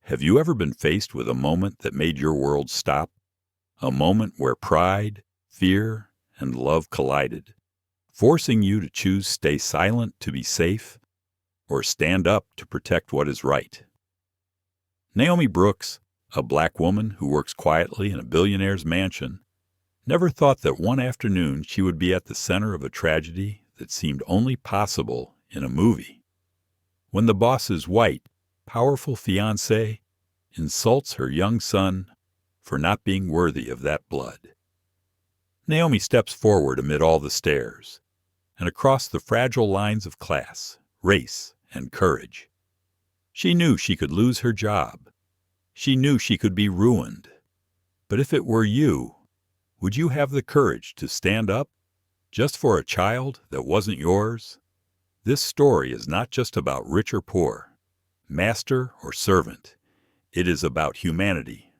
Have you ever been faced with a moment that made your world stop? A moment where pride, fear, and love collided, forcing you to choose stay silent to be safe or stand up to protect what is right. Naomi Brooks, a black woman who works quietly in a billionaire's mansion, never thought that one afternoon she would be at the center of a tragedy that seemed only possible in a movie. When the boss's white, powerful fiancée insults her young son for not being worthy of that blood. Naomi steps forward amid all the stares and across the fragile lines of class, race, and courage. She knew she could lose her job. She knew she could be ruined. But if it were you, would you have the courage to stand up just for a child that wasn't yours? This story is not just about rich or poor, master or servant. It is about humanity,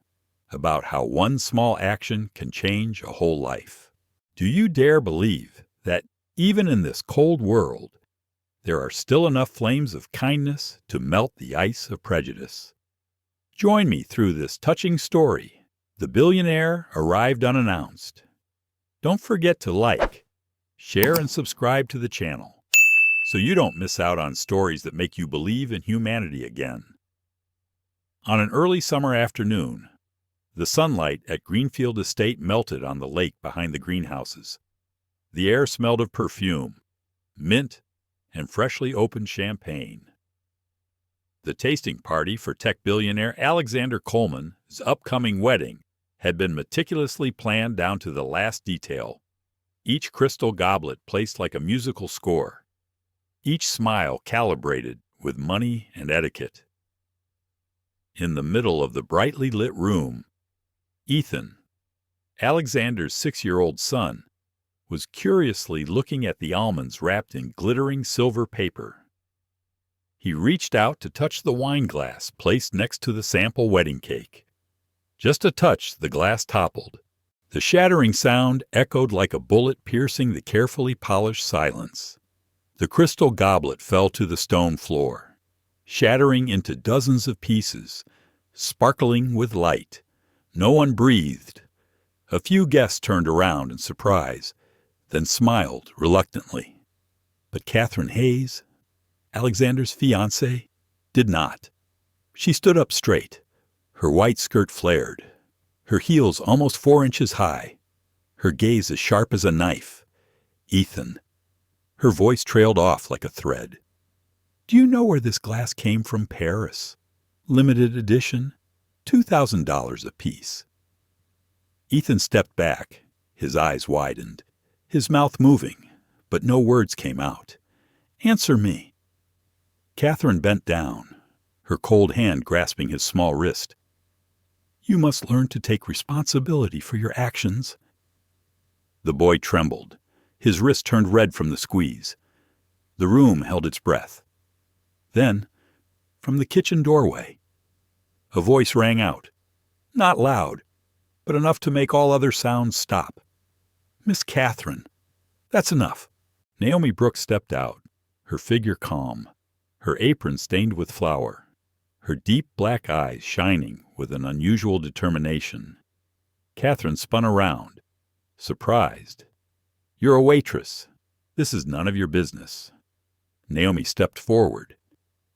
about how one small action can change a whole life. Do you dare believe that even in this cold world, there are still enough flames of kindness to melt the ice of prejudice? Join me through this touching story, The Billionaire Arrived Unannounced. Don't forget to like, share, and subscribe to the channel so you don't miss out on stories that make you believe in humanity again. On an early summer afternoon, the sunlight at Greenfield Estate melted on the lake behind the greenhouses. The air smelled of perfume, mint, and freshly opened champagne. The tasting party for tech billionaire Alexander Coleman's upcoming wedding had been meticulously planned down to the last detail. Each crystal goblet placed like a musical score. Each smile calibrated with money and etiquette. In the middle of the brightly lit room, Ethan, Alexander's 6-year-old son, was curiously looking at the almonds wrapped in glittering silver paper. He reached out to touch the wine glass placed next to the sample wedding cake. Just a touch, the glass toppled. The shattering sound echoed like a bullet piercing the carefully polished silence. The crystal goblet fell to the stone floor, shattering into dozens of pieces, sparkling with light. No one breathed. A few guests turned around in surprise, then smiled reluctantly. But Catherine Hayes, Alexander's fiancée, did not. She stood up straight. Her white skirt flared, her heels almost 4 inches high, her gaze as sharp as a knife. Ethan. Her voice trailed off like a thread. Do you know where this glass came from? Paris. Limited edition, $2,000 apiece. Ethan stepped back, his eyes widened, his mouth moving, but no words came out. Answer me. Catherine bent down, her cold hand grasping his small wrist. You must learn to take responsibility for your actions. The boy trembled. His wrist turned red from the squeeze. The room held its breath. Then, from the kitchen doorway, a voice rang out, not loud, but enough to make all other sounds stop. Miss Catherine, that's enough. Naomi Brooks stepped out, her figure calm, her apron stained with flour, her deep black eyes shining with an unusual determination. Catherine spun around, surprised. You're a waitress. This is none of your business. Naomi stepped forward,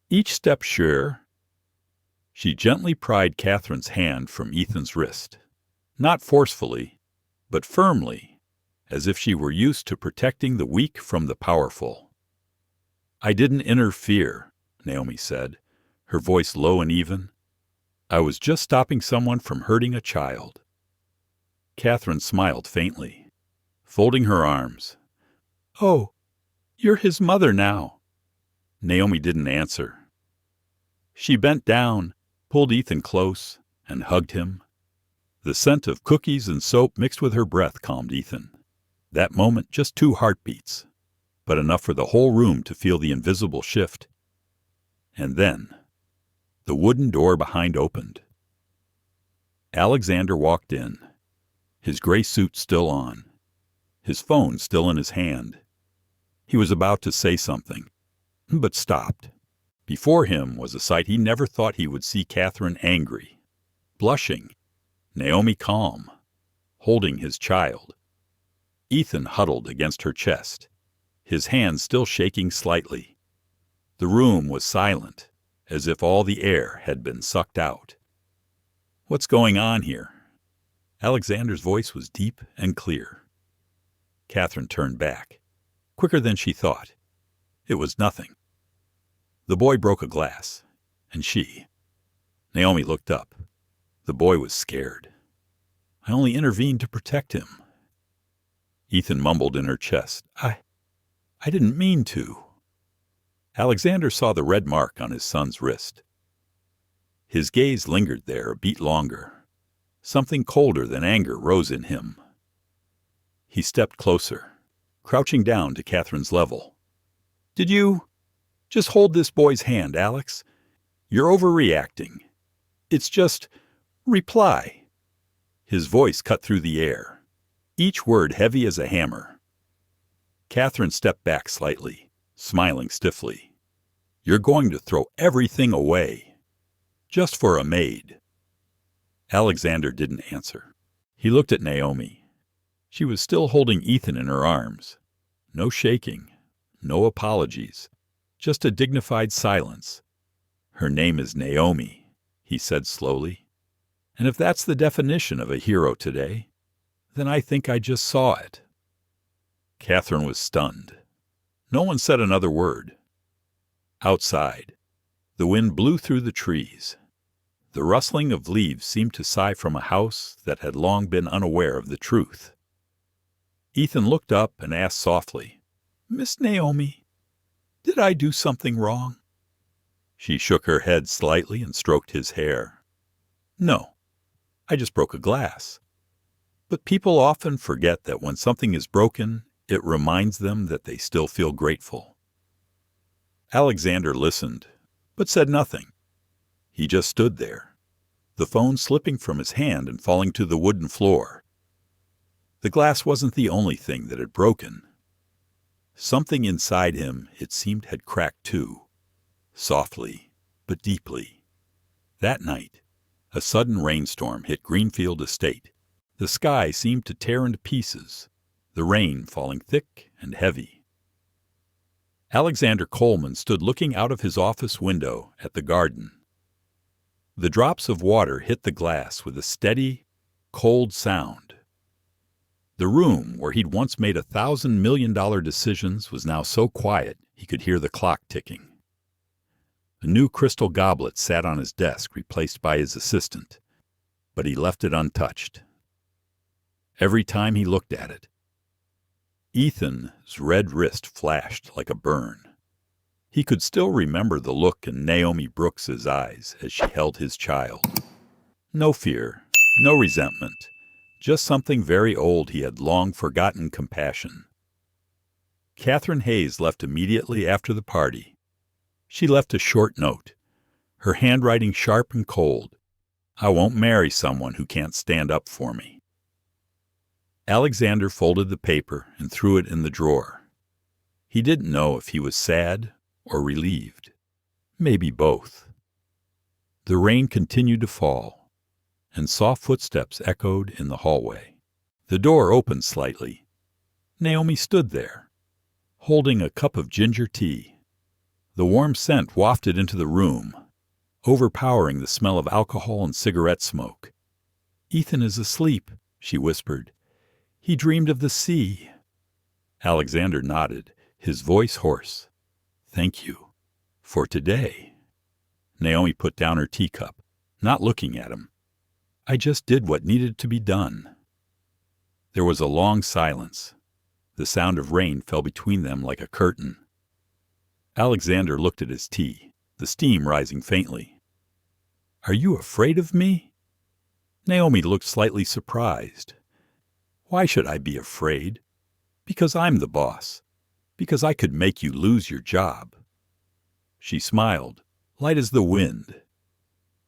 each step sure. She gently pried Catherine's hand from Ethan's wrist, not forcefully, but firmly, as if she were used to protecting the weak from the powerful. I didn't interfere, Naomi said, her voice low and even. I was just stopping someone from hurting a child. Catherine smiled faintly, folding her arms. Oh, you're his mother now. Naomi didn't answer. She bent down, pulled Ethan close, and hugged him. The scent of cookies and soap mixed with her breath calmed Ethan. That moment, just 2 heartbeats, but enough for the whole room to feel the invisible shift. And then, the wooden door behind opened. Alexander walked in, his gray suit still on, his phone still in his hand. He was about to say something, but stopped. Before him was a sight he never thought he would see: Catherine angry, blushing, Naomi calm, holding his child. Ethan huddled against her chest, his hands still shaking slightly. The room was silent, as if all the air had been sucked out. "What's going on here?" Alexander's voice was deep and clear. Catherine turned back, quicker than she thought. It was nothing. The boy broke a glass, and she. Naomi looked up. The boy was scared. "I only intervened to protect him." Ethan mumbled in her chest, I didn't mean to." Alexander saw the red mark on his son's wrist. His gaze lingered there a beat longer. Something colder than anger rose in him. He stepped closer, crouching down to Catherine's level. "Did you? Just hold this boy's hand, Alex. You're overreacting. It's just reply." His voice cut through the air, each word heavy as a hammer. Catherine stepped back slightly, smiling stiffly. "You're going to throw everything away, just for a maid." Alexander didn't answer. He looked at Naomi. She was still holding Ethan in her arms. No shaking, no apologies, just a dignified silence. "Her name is Naomi," he said slowly. "And if that's the definition of a hero today, then I think I just saw it." Catherine was stunned. No one said another word. Outside, the wind blew through the trees. The rustling of leaves seemed to sigh from a house that had long been unaware of the truth. Ethan looked up and asked softly, "Miss Naomi, did I do something wrong?" She shook her head slightly and stroked his hair. "No, I just broke a glass." But people often forget that when something is broken, it reminds them that they still feel grateful. Alexander listened, but said nothing. He just stood there, the phone slipping from his hand and falling to the wooden floor. The glass wasn't the only thing that had broken. Something inside him, it seemed, had cracked too, softly but deeply. That night, a sudden rainstorm hit Greenfield Estate. The sky seemed to tear into pieces, the rain falling thick and heavy. Alexander Coleman stood looking out of his office window at the garden. The drops of water hit the glass with a steady, cold sound. The room where he'd once made $1,000 million decisions was now so quiet he could hear the clock ticking. A new crystal goblet sat on his desk, replaced by his assistant, but he left it untouched. Every time he looked at it, Ethan's red wrist flashed like a burn. He could still remember the look in Naomi Brooks's eyes as she held his child. No fear, no resentment, just something very old he had long forgotten: compassion. Catherine Hayes left immediately after the party. She left a short note, her handwriting sharp and cold. "I won't marry someone who can't stand up for me." Alexander folded the paper and threw it in the drawer. He didn't know if he was sad or relieved. Maybe both. The rain continued to fall, and soft footsteps echoed in the hallway. The door opened slightly. Naomi stood there, holding a cup of ginger tea. The warm scent wafted into the room, overpowering the smell of alcohol and cigarette smoke. "Ethan is asleep," she whispered. "He dreamed of the sea." Alexander nodded, his voice hoarse. "Thank you. For today." Naomi put down her teacup, not looking at him. "I just did what needed to be done." There was a long silence. The sound of rain fell between them like a curtain. Alexander looked at his tea, the steam rising faintly. "Are you afraid of me?" Naomi looked slightly surprised. "Why should I be afraid?" "Because I'm the boss. Because I could make you lose your job." She smiled, light as the wind.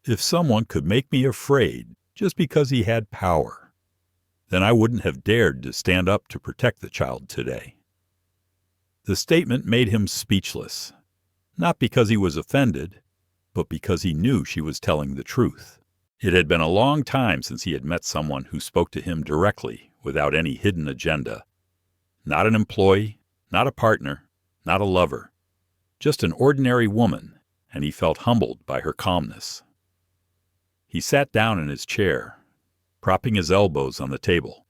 "If someone could make me afraid just because he had power, then I wouldn't have dared to stand up to protect the child today." The statement made him speechless. not because he was offended, but because he knew she was telling the truth. It had been a long time since he had met someone who spoke to him directly without any hidden agenda. Not an employee, not a partner, not a lover, just an ordinary woman, and he felt humbled by her calmness. He sat down in his chair, propping his elbows on the table.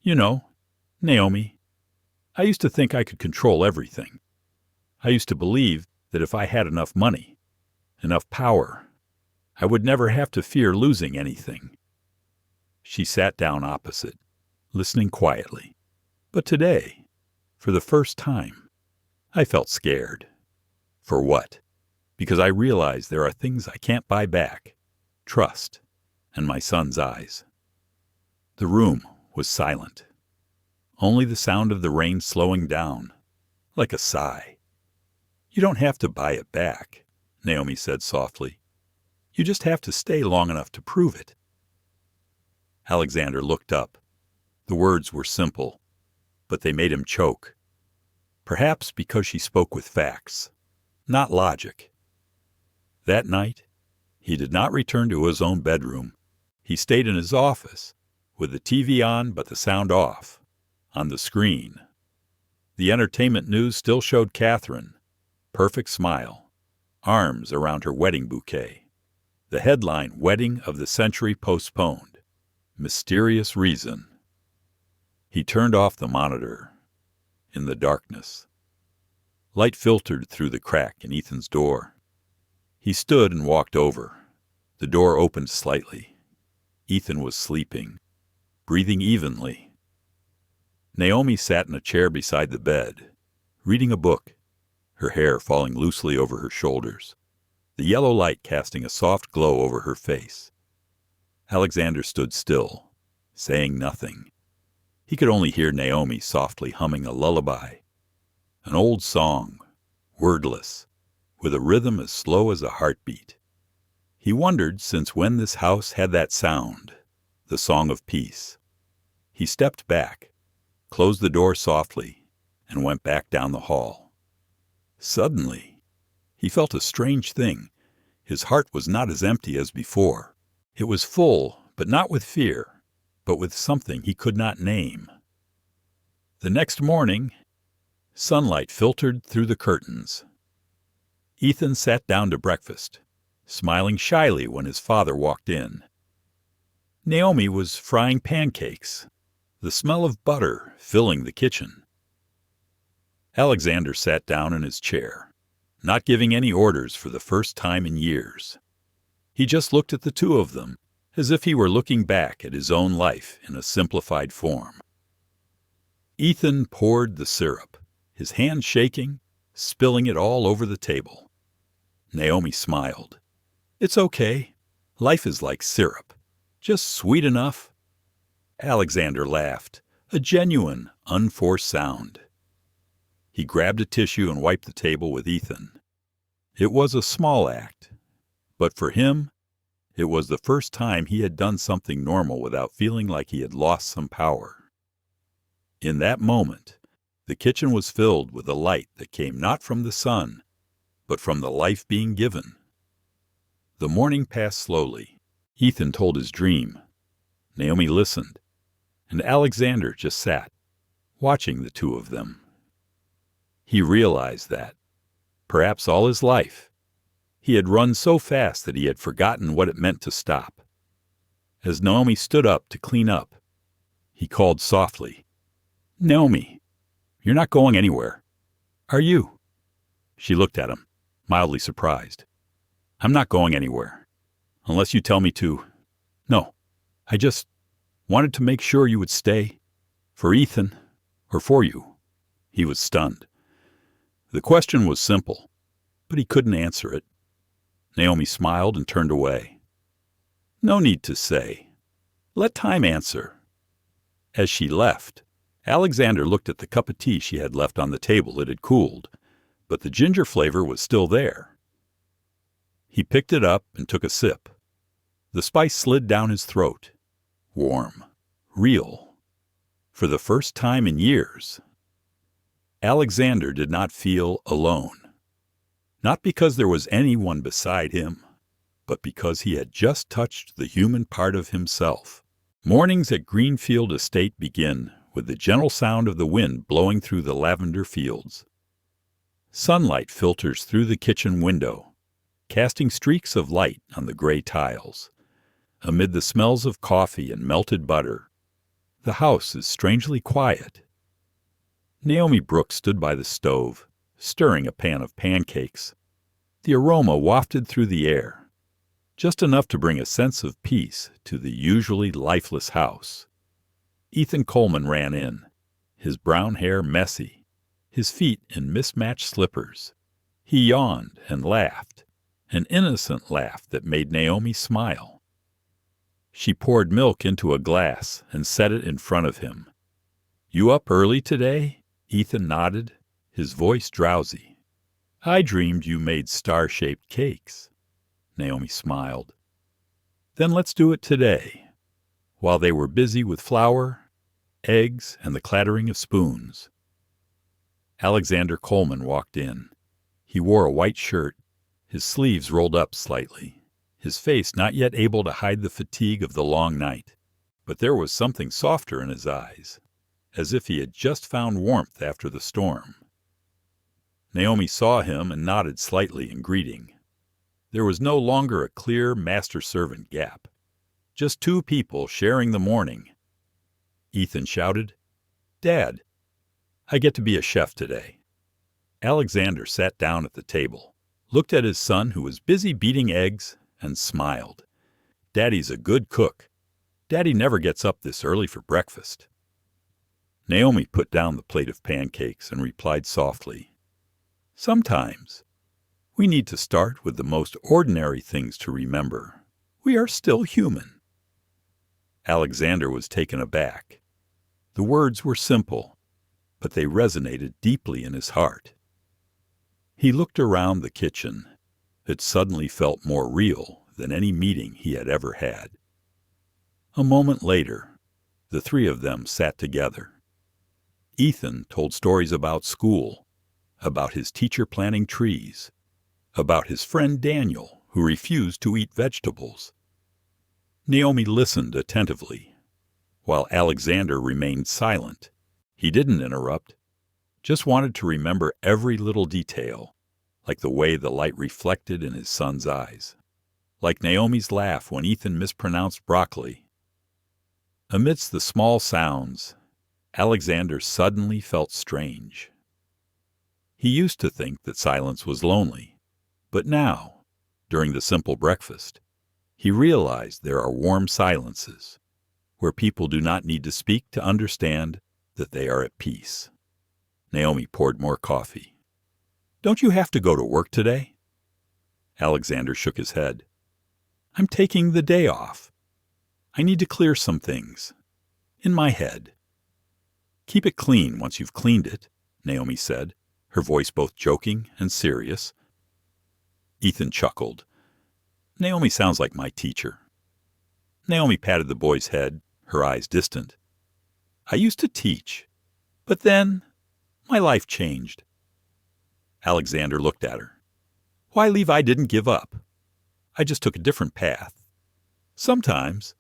"You know, Naomi, I used to think I could control everything. I used to believe that if I had enough money, enough power, I would never have to fear losing anything." She sat down opposite, listening quietly. "But today, for the first time, I felt scared." "For what?" "Because I realize there are things I can't buy back. Trust, and my son's eyes." The room was silent. Only the sound of the rain slowing down, like a sigh. "You don't have to buy it back," Naomi said softly. "You just have to stay long enough to prove it." Alexander looked up. The words were simple, but they made him choke. Perhaps because she spoke with facts, not logic. That night, he did not return to his own bedroom. He stayed in his office, with the TV on but the sound off. On the screen, the entertainment news still showed Catherine, perfect smile, arms around her wedding bouquet. The headline, "Wedding of the Century Postponed. Mysterious Reason." He turned off the monitor. In the darkness, light filtered through the crack in Ethan's door. He stood and walked over. The door opened slightly. Ethan was sleeping, breathing evenly. Naomi sat in a chair beside the bed, reading a book, her hair falling loosely over her shoulders, the yellow light casting a soft glow over her face. Alexander stood still, saying nothing. He could only hear Naomi softly humming a lullaby, an old song, wordless, with a rhythm as slow as a heartbeat. He wondered since when this house had that sound, the song of peace. He stepped back, closed the door softly, and went back down the hall. Suddenly, he felt a strange thing. His heart was not as empty as before. It was full, but not with fear, but with something he could not name. The next morning, sunlight filtered through the curtains. Ethan sat down to breakfast, smiling shyly when his father walked in. Naomi was frying pancakes, the smell of butter filling the kitchen. Alexander sat down in his chair, not giving any orders for the first time in years. He just looked at the two of them, as if he were looking back at his own life in a simplified form. Ethan poured the syrup, his hand shaking, spilling it all over the table. Naomi smiled. "It's okay. Life is like syrup, just sweet enough." Alexander laughed, a genuine, unforced sound. He grabbed a tissue and wiped the table with Ethan. It was a small act, but for him, it was the first time he had done something normal without feeling like he had lost some power. In that moment, the kitchen was filled with a light that came not from the sun, but from the life being given. The morning passed slowly. Ethan told his dream. Naomi listened, and Alexander just sat, watching the two of them. He realized that, perhaps all his life, he had run so fast that he had forgotten what it meant to stop. As Naomi stood up to clean up, he called softly, "Naomi, you're not going anywhere, are you?" She looked at him, mildly surprised. "I'm not going anywhere, unless you tell me to. No, I just wanted to make sure you would stay, for Ethan, or for you." He was stunned. The question was simple, but he couldn't answer it. Naomi smiled and turned away. "No need to say. Let time answer." As she left, Alexander looked at the cup of tea she had left on the table. It had cooled, but the ginger flavor was still there. He picked it up and took a sip. The spice slid down his throat. Warm. Real. For the first time in years. Alexander did not feel alone. Not because there was anyone beside him, but because he had just touched the human part of himself. Mornings at Greenfield Estate begin with the gentle sound of the wind blowing through the lavender fields. Sunlight filters through the kitchen window, casting streaks of light on the gray tiles. Amid the smells of coffee and melted butter, the house is strangely quiet. Naomi Brooks stood by the stove, stirring a pan of pancakes. The aroma wafted through the air, just enough to bring a sense of peace to the usually lifeless house. Ethan Coleman ran in, his brown hair messy, his feet in mismatched slippers. He yawned and laughed, an innocent laugh that made Naomi smile. She poured milk into a glass and set it in front of him. "You up early today?" Ethan nodded, his voice drowsy. "I dreamed you made star-shaped cakes." Naomi smiled. "Then let's do it today." While they were busy with flour, eggs, and the clattering of spoons, Alexander Coleman walked in. He wore a white shirt, his sleeves rolled up slightly, his face not yet able to hide the fatigue of the long night. But there was something softer in his eyes, as if he had just found warmth after the storm. Naomi saw him and nodded slightly in greeting. There was no longer a clear master-servant gap, just two people sharing the morning. Ethan shouted, "Dad, I get to be a chef today." Alexander sat down at the table, looked at his son who was busy beating eggs, and smiled. "Daddy's a good cook. Daddy never gets up this early for breakfast." Naomi put down the plate of pancakes and replied softly, "Sometimes we need to start with the most ordinary things to remember. We are still human." Alexander was taken aback. The words were simple, but they resonated deeply in his heart. He looked around the kitchen. It suddenly felt more real than any meeting he had ever had. A moment later, the three of them sat together. Ethan told stories about school, about his teacher planting trees, about his friend Daniel, who refused to eat vegetables. Naomi listened attentively, while Alexander remained silent. He didn't interrupt, just wanted to remember every little detail, like the way the light reflected in his son's eyes, like Naomi's laugh when Ethan mispronounced broccoli. Amidst the small sounds, Alexander suddenly felt strange. He used to think that silence was lonely, but now, during the simple breakfast, he realized there are warm silences, where people do not need to speak to understand that they are at peace. Naomi poured more coffee. "Don't you have to go to work today?" Alexander shook his head. "I'm taking the day off. I need to clear some things. In my head." "Keep it clean once you've cleaned it," Naomi said, her voice both joking and serious. Ethan chuckled. "Naomi sounds like my teacher." Naomi patted the boy's head, her eyes distant. "I used to teach, but then my life changed." Alexander looked at her. "Why, Levi didn't give up. I just took a different path. Sometimes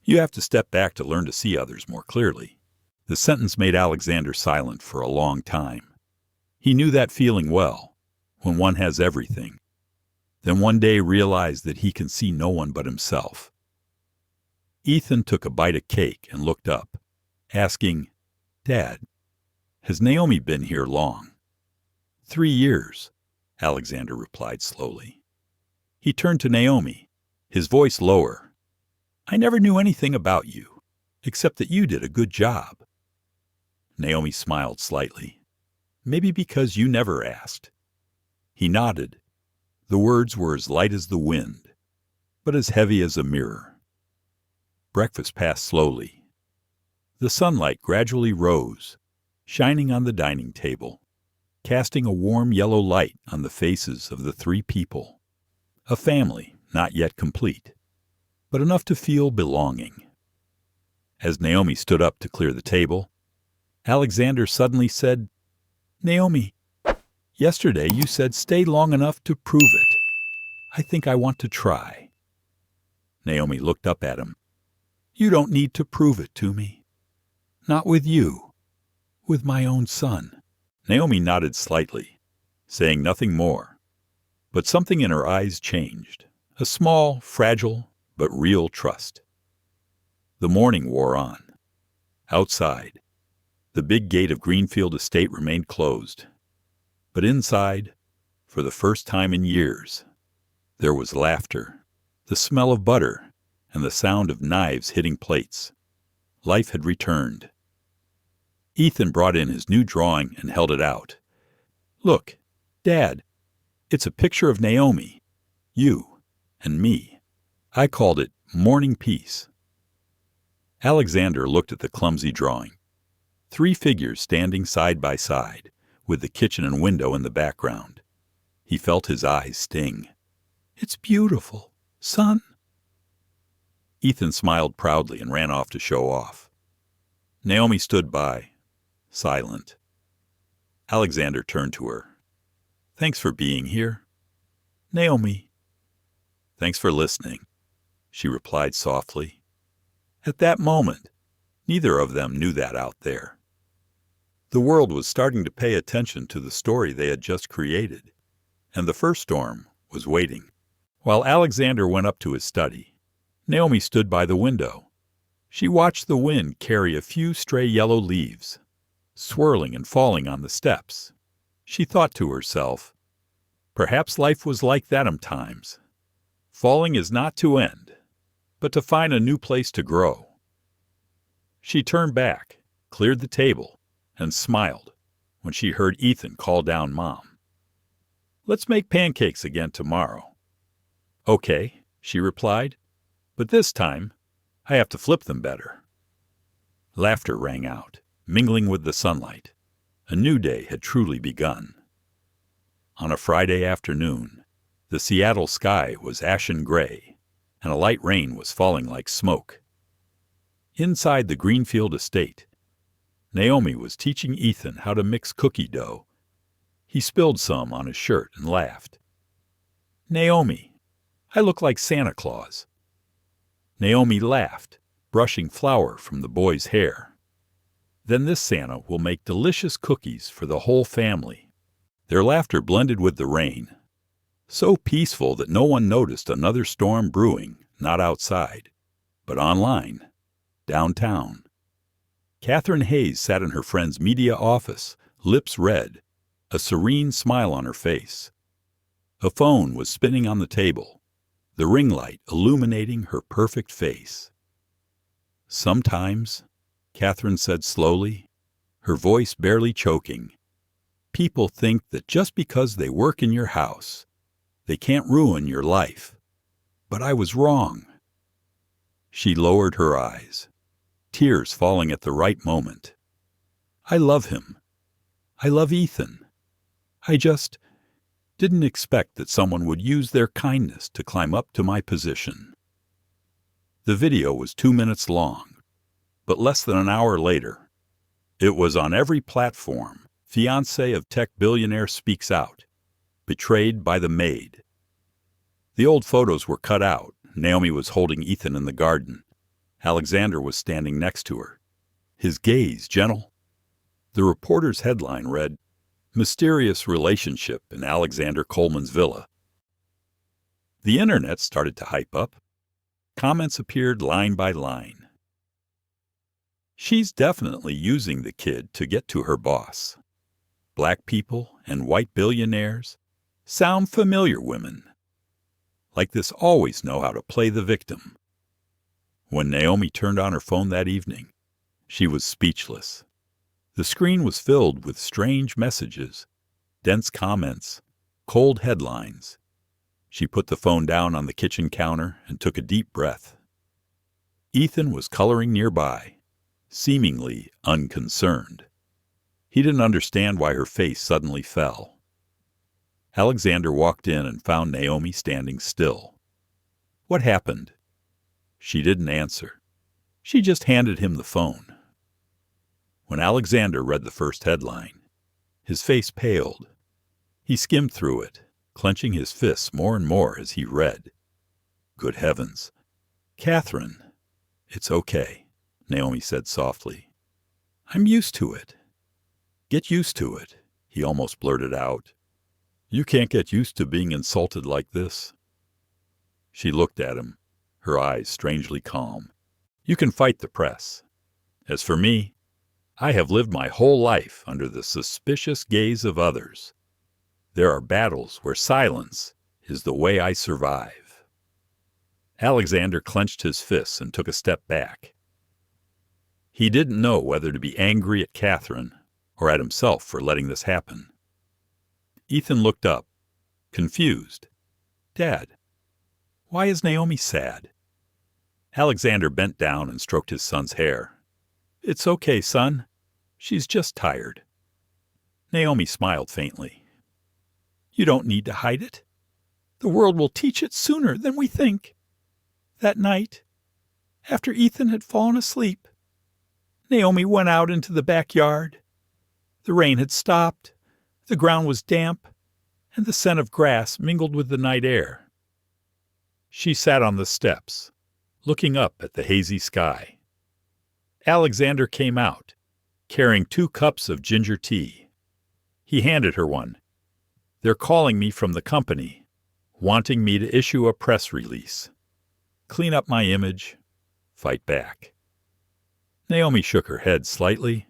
you have to step back to learn to see others more clearly." The sentence made Alexander silent for a long time. He knew that feeling well, when one has everything, then one day realized that he can see no one but himself. Ethan took a bite of cake and looked up, asking, "Dad, has Naomi been here long?" 3 years, Alexander replied slowly. He turned to Naomi, his voice lower. "I never knew anything about you, except that you did a good job." Naomi smiled slightly. "Maybe because you never asked." He nodded. The words were as light as the wind, but as heavy as a mirror. Breakfast passed slowly. The sunlight gradually rose, shining on the dining table, casting a warm yellow light on the faces of the three people. A family not yet complete, but enough to feel belonging. As Naomi stood up to clear the table, Alexander suddenly said, "Naomi, Yesterday you said stay long enough to prove it. I think I want to try. Naomi looked up at him. You don't need to prove it to me. Not with you. With my own son. Naomi nodded slightly, saying nothing more. But something in her eyes changed. A small, fragile, but real trust. The morning wore on. Outside, the big gate of Greenfield Estate remained closed. But inside, for the first time in years, there was laughter, the smell of butter, and the sound of knives hitting plates. Life had returned. Ethan brought in his new drawing and held it out. Look, Dad, it's a picture of Naomi, you, and me. I called it Morning Peace. Alexander looked at the clumsy drawing. 3 figures standing side by side, with the kitchen and window in the background. He felt his eyes sting. It's beautiful, son. Ethan smiled proudly and ran off to show off. Naomi stood by, silent. Alexander turned to her. Thanks for being here. Naomi. Thanks for listening, she replied softly. At that moment, neither of them knew that out there. The world was starting to pay attention to the story they had just created, and the first storm was waiting. While Alexander went up to his study, Naomi stood by the window. She watched the wind carry a few stray yellow leaves, swirling and falling on the steps. She thought to herself, perhaps life was like that times. Falling is not to end, but to find a new place to grow. She turned back, cleared the table, and smiled when she heard Ethan call down Mom. Let's make pancakes again tomorrow. Okay, she replied, but this time I have to flip them better. Laughter rang out, mingling with the sunlight. A new day had truly begun. On a Friday afternoon, the Seattle sky was ashen gray, and a light rain was falling like smoke. Inside the Greenfield Estate, Naomi was teaching Ethan how to mix cookie dough. He spilled some on his shirt and laughed. Naomi, I look like Santa Claus. Naomi laughed, brushing flour from the boy's hair. Then this Santa will make delicious cookies for the whole family. Their laughter blended with the rain, so peaceful that no one noticed another storm brewing, not outside, but online, downtown. Catherine Hayes sat in her friend's media office, lips red, a serene smile on her face. A phone was spinning on the table, the ring light illuminating her perfect face. Sometimes, Catherine said slowly, her voice barely choking, people think that just because they work in your house, they can't ruin your life. But I was wrong. She lowered her eyes, tears falling at the right moment. I love him. I love Ethan. I just didn't expect that someone would use their kindness to climb up to my position. The video was 2 minutes long, but less than an hour later, it was on every platform. Fiancée of tech billionaire speaks out, betrayed by the Maid. The old photos were cut out. Naomi was holding Ethan in the garden. Alexander was standing next to her, his gaze gentle. The reporter's headline read, Mysterious Relationship in Alexander Coleman's Villa. The internet started to hype up. Comments appeared line by line. She's definitely using the kid to get to her boss. Black people and white billionaires sound familiar, women. Like this always know how to play the victim. When Naomi turned on her phone that evening, she was speechless. The screen was filled with strange messages, dense comments, cold headlines. She put the phone down on the kitchen counter and took a deep breath. Ethan was coloring nearby, seemingly unconcerned. He didn't understand why her face suddenly fell. Alexander walked in and found Naomi standing still. What happened? She didn't answer. She just handed him the phone. When Alexander read the first headline, his face paled. He skimmed through it, clenching his fists more and more as he read. Good heavens. Catherine. It's okay, Naomi said softly. I'm used to it. Get used to it, he almost blurted out. You can't get used to being insulted like this. She looked at him, her eyes strangely calm. You can fight the press. As for me, I have lived my whole life under the suspicious gaze of others. There are battles where silence is the way I survive. Alexander clenched his fists and took a step back. He didn't know whether to be angry at Catherine or at himself for letting this happen. Ethan looked up, confused. Dad, why is Naomi sad? Alexander bent down and stroked his son's hair. It's okay, son. She's just tired. Naomi smiled faintly. You don't need to hide it. The world will teach it sooner than we think. That night, after Ethan had fallen asleep, Naomi went out into the backyard. The rain had stopped, the ground was damp, and the scent of grass mingled with the night air. She sat on the steps, looking up at the hazy sky. Alexander came out, carrying 2 cups of ginger tea. He handed her one. They're calling me from the company, wanting me to issue a press release. Clean up my image, fight back. Naomi shook her head slightly.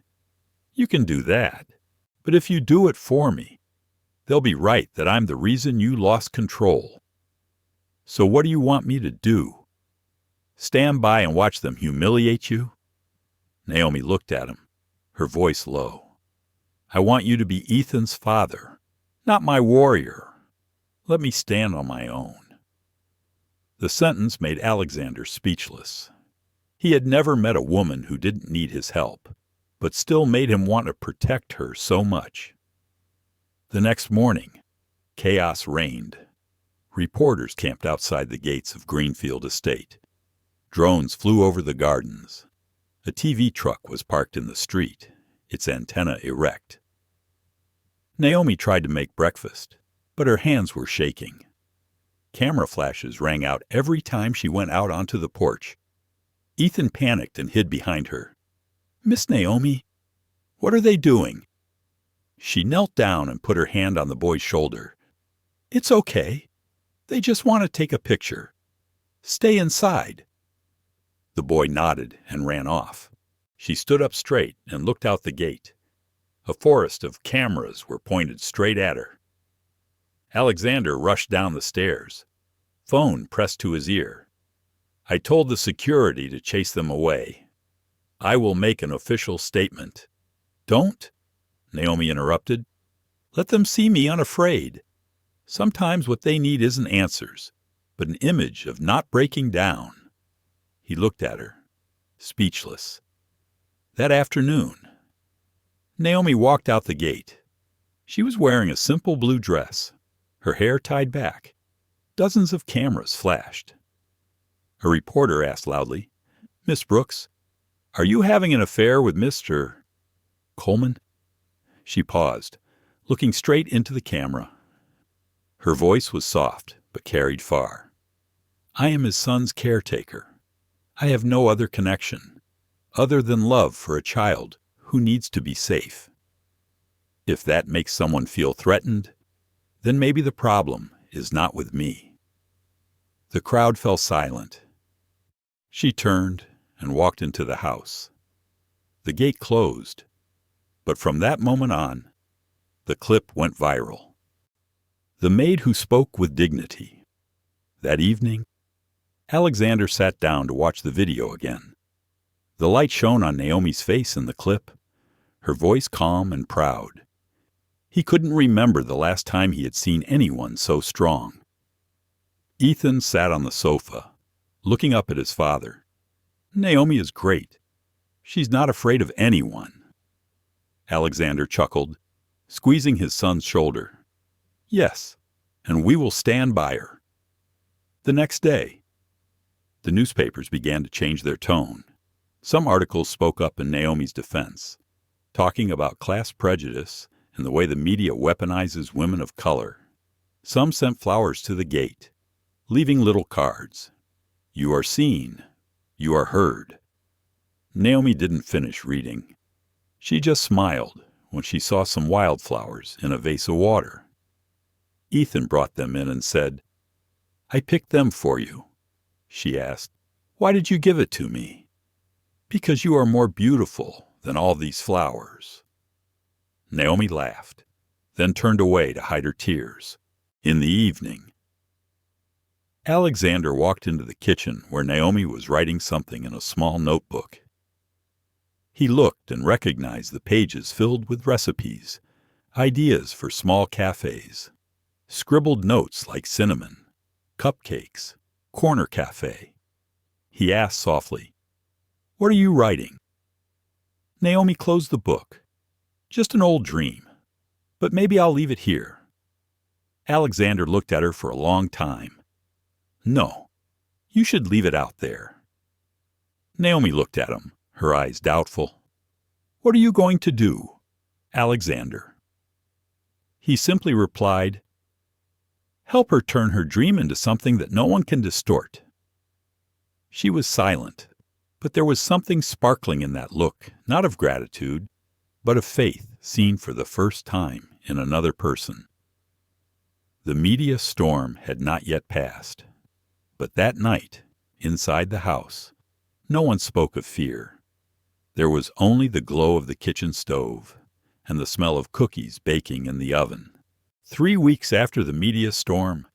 You can do that, but if you do it for me, they'll be right that I'm the reason you lost control. So what do you want me to do? Stand by and watch them humiliate you? Naomi looked at him, her voice low. I want you to be Ethan's father, not my warrior. Let me stand on my own. The sentence made Alexander speechless. He had never met a woman who didn't need his help, but still made him want to protect her so much. The next morning, chaos reigned. Reporters camped outside the gates of Greenfield Estate. Drones flew over the gardens. A TV truck was parked in the street, its antenna erect. Naomi tried to make breakfast, but her hands were shaking. Camera flashes rang out every time she went out onto the porch. Ethan panicked and hid behind her. Miss Naomi, what are they doing? She knelt down and put her hand on the boy's shoulder. It's okay. They just want to take a picture. Stay inside. The boy nodded and ran off. She stood up straight and looked out the gate. A forest of cameras were pointed straight at her. Alexander rushed down the stairs, phone pressed to his ear. I told the security to chase them away. I will make an official statement. Don't, Naomi interrupted. Let them see me unafraid. Sometimes what they need isn't answers, but an image of not breaking down. He looked at her, speechless. That afternoon, Naomi walked out the gate. She was wearing a simple blue dress, her hair tied back. Dozens of cameras flashed. A reporter asked loudly, Miss Brooks, are you having an affair with Mr. Coleman? She paused, looking straight into the camera. Her voice was soft, but carried far. I am his son's caretaker. I have no other connection, other than love for a child who needs to be safe. If that makes someone feel threatened, then maybe the problem is not with me. The crowd fell silent. She turned and walked into the house. The gate closed, but from that moment on, the clip went viral. The maid who spoke with dignity. That evening, Alexander sat down to watch the video again. The light shone on Naomi's face in the clip, her voice calm and proud. He couldn't remember the last time he had seen anyone so strong. Ethan sat on the sofa, looking up at his father. Naomi is great. She's not afraid of anyone. Alexander chuckled, squeezing his son's shoulder. Yes, and we will stand by her. The next day, the newspapers began to change their tone. Some articles spoke up in Naomi's defense, talking about class prejudice and the way the media weaponizes women of color. Some sent flowers to the gate, leaving little cards. "You are seen. You are heard." Naomi didn't finish reading. She just smiled when she saw some wildflowers in a vase of water. Ethan brought them in and said, "I picked them for you." She asked, "Why did you give it to me?" "Because you are more beautiful than all these flowers." Naomi laughed, then turned away to hide her tears. In the evening, Alexander walked into the kitchen where Naomi was writing something in a small notebook. He looked and recognized the pages filled with recipes, ideas for small cafes, scribbled notes like cinnamon, cupcakes, corner cafe. He asked softly, "What are you writing?" Naomi closed the book. "Just an old dream, but maybe I'll leave it here." Alexander looked at her for a long time. "No, you should leave it out there." Naomi looked at him, her eyes doubtful. "What are you going to do, Alexander?" He simply replied, "Help her turn her dream into something that no one can distort." She was silent, but there was something sparkling in that look, not of gratitude, but of faith seen for the first time in another person. The media storm had not yet passed, but that night, inside the house, no one spoke of fear. There was only the glow of the kitchen stove and the smell of cookies baking in the oven. 3 weeks after the media storm,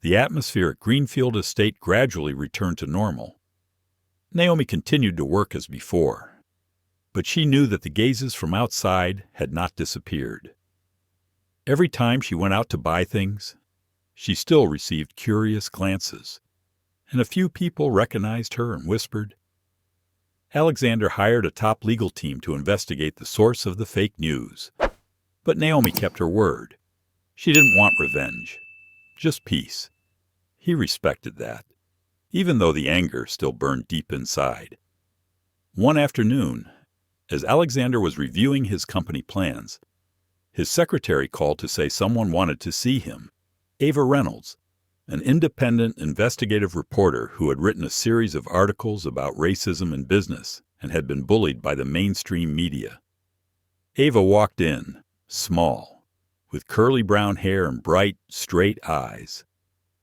the atmosphere at Greenfield Estate gradually returned to normal. Naomi continued to work as before, but she knew that the gazes from outside had not disappeared. Every time she went out to buy things, she still received curious glances, and a few people recognized her and whispered. Alexander hired a top legal team to investigate the source of the fake news, but Naomi kept her word. She didn't want revenge, just peace. He respected that, even though the anger still burned deep inside. One afternoon, as Alexander was reviewing his company plans, his secretary called to say someone wanted to see him. Ava Reynolds, an independent investigative reporter who had written a series of articles about racism in business and had been bullied by the mainstream media. Ava walked in, small, with curly brown hair and bright, straight eyes.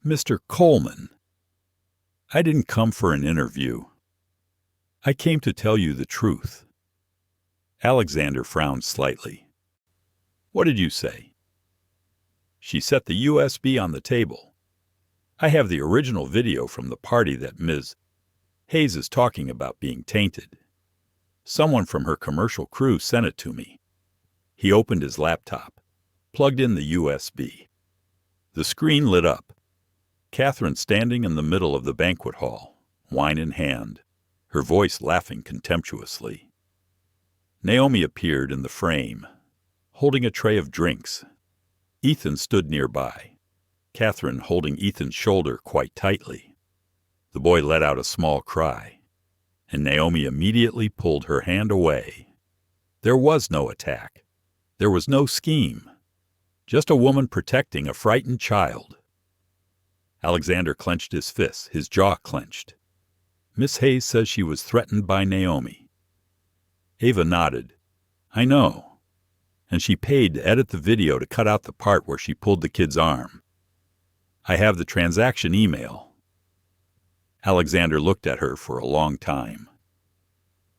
"Mr. Coleman, I didn't come for an interview. I came to tell you the truth." Alexander frowned slightly. "What did you say?" She set the USB on the table. "I have the original video from the party that Ms. Hayes is talking about being tainted. Someone from her commercial crew sent it to me." He opened his laptop, plugged in the USB. The screen lit up. Catherine standing in the middle of the banquet hall, wine in hand, her voice laughing contemptuously. Naomi appeared in the frame, holding a tray of drinks. Ethan stood nearby, Catherine holding Ethan's shoulder quite tightly. The boy let out a small cry, and Naomi immediately pulled her hand away. There was no attack. There was no scheme. Just a woman protecting a frightened child. Alexander clenched his fists, his jaw clenched. "Miss Hayes says she was threatened by Naomi." Ava nodded. "I know. And she paid to edit the video to cut out the part where she pulled the kid's arm. I have the transaction email." Alexander looked at her for a long time.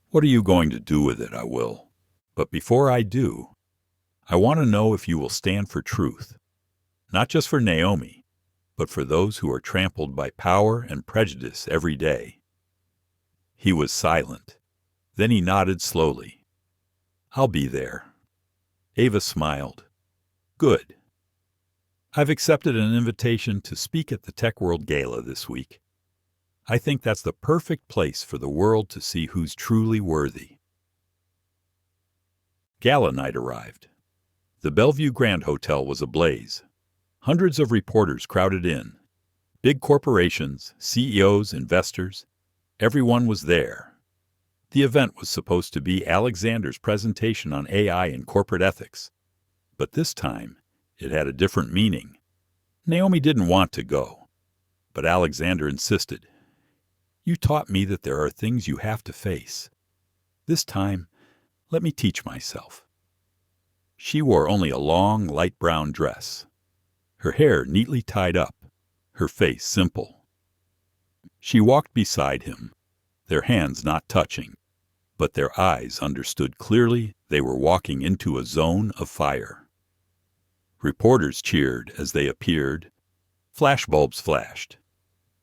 "What are you going to do with it, I will. But before I do, I want to know if you will stand for truth, not just for Naomi, but for those who are trampled by power and prejudice every day." He was silent. Then he nodded slowly. "I'll be there." Ava smiled. "Good. I've accepted an invitation to speak at the Tech World Gala this week. I think that's the perfect place for the world to see who's truly worthy." Gala night arrived. The Bellevue Grand Hotel was ablaze. Hundreds of reporters crowded in. Big corporations, CEOs, investors, everyone was there. The event was supposed to be Alexander's presentation on AI and corporate ethics. But this time, it had a different meaning. Naomi didn't want to go, but Alexander insisted. You taught me that there are things you have to face. This time, let me teach myself. She wore only a long, light brown dress, her hair neatly tied up, her face simple. She walked beside him, their hands not touching, but their eyes understood clearly they were walking into a zone of fire. Reporters cheered as they appeared. Flashbulbs flashed.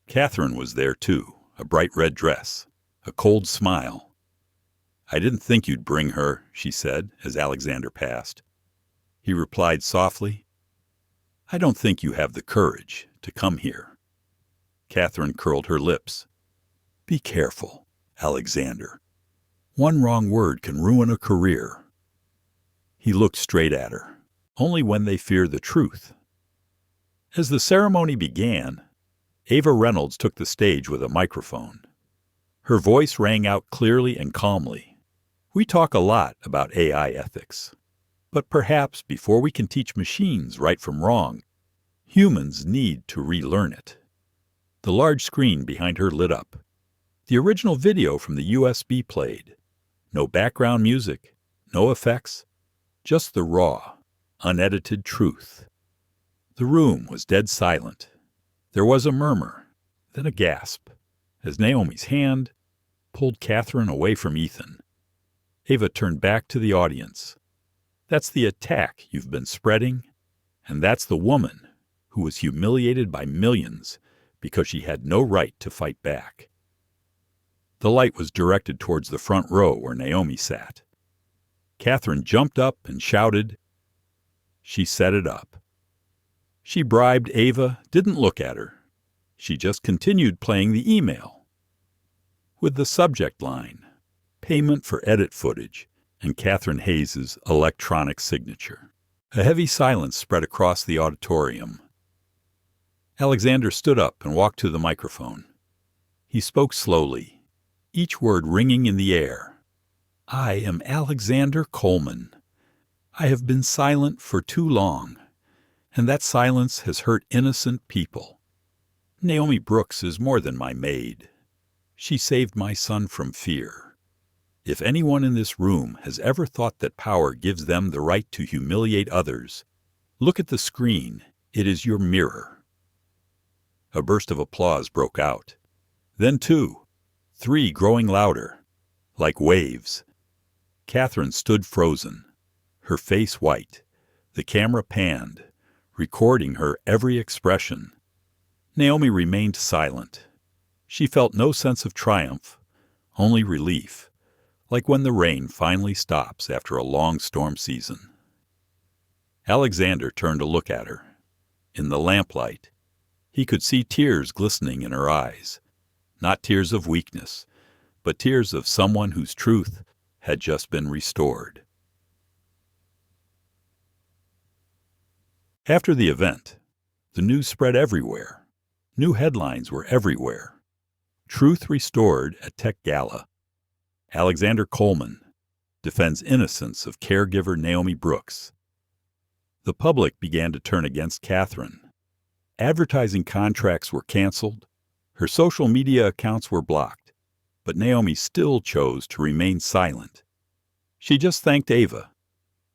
Catherine was there too, a bright red dress, a cold smile. I didn't think you'd bring her, she said as Alexander passed. He replied softly, I don't think you have the courage to come here. Catherine curled her lips. Be careful, Alexander. One wrong word can ruin a career. He looked straight at her. Only when they fear the truth. As the ceremony began, Ava Reynolds took the stage with a microphone. Her voice rang out clearly and calmly. We talk a lot about AI ethics, but perhaps before we can teach machines right from wrong, humans need to relearn it. The large screen behind her lit up. The original video from the USB played. No background music, no effects, just the raw, unedited truth. The room was dead silent. There was a murmur, then a gasp, as Naomi's hand pulled Catherine away from Ethan. Ava turned back to the audience. That's the attack you've been spreading, and that's the woman who was humiliated by millions because she had no right to fight back. The light was directed towards the front row where Naomi sat. Catherine jumped up and shouted. She set it up. She bribed Ava, didn't look at her. She just continued playing the email. With the subject line, payment for edit footage, and Catherine Hayes' electronic signature. A heavy silence spread across the auditorium. Alexander stood up and walked to the microphone. He spoke slowly, each word ringing in the air. I am Alexander Coleman. I have been silent for too long, and that silence has hurt innocent people. Naomi Brooks is more than my maid. She saved my son from fear. If anyone in this room has ever thought that power gives them the right to humiliate others, look at the screen. It is your mirror. A burst of applause broke out. Then 2, 3 growing louder, like waves. Catherine stood frozen, her face white. The camera panned, recording her every expression. Naomi remained silent. She felt no sense of triumph, only relief, like when the rain finally stops after a long storm season. Alexander turned to look at her. In the lamplight, he could see tears glistening in her eyes, not tears of weakness, but tears of someone whose truth had just been restored. After the event, the news spread everywhere. New headlines were everywhere. Truth restored at Tech Gala. Alexander Coleman defends innocence of caregiver Naomi Brooks. The public began to turn against Catherine. Advertising contracts were canceled. Her social media accounts were blocked. But Naomi still chose to remain silent. She just thanked Ava,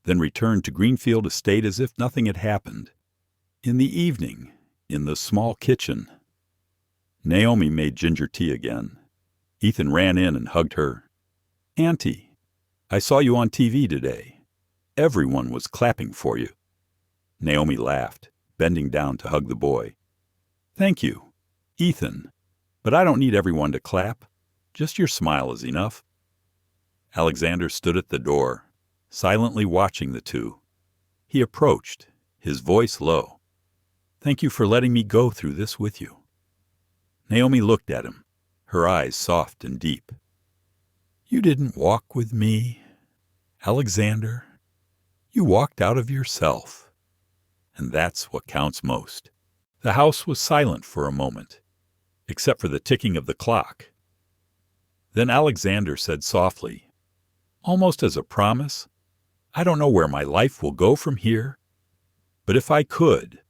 then returned to Greenfield Estate as if nothing had happened. In the evening, in the small kitchen, Naomi made ginger tea again. Ethan ran in and hugged her. Auntie, I saw you on TV today. Everyone was clapping for you. Naomi laughed, bending down to hug the boy. Thank you, Ethan, but I don't need everyone to clap. Just your smile is enough. Alexander stood at the door, silently watching the two. He approached, his voice low. Thank you for letting me go through this with you. Naomi looked at him, her eyes soft and deep. You didn't walk with me, Alexander. You walked out of yourself. And that's what counts most. The house was silent for a moment, except for the ticking of the clock. Then Alexander said softly, almost as a promise, I don't know where my life will go from here, but if I could,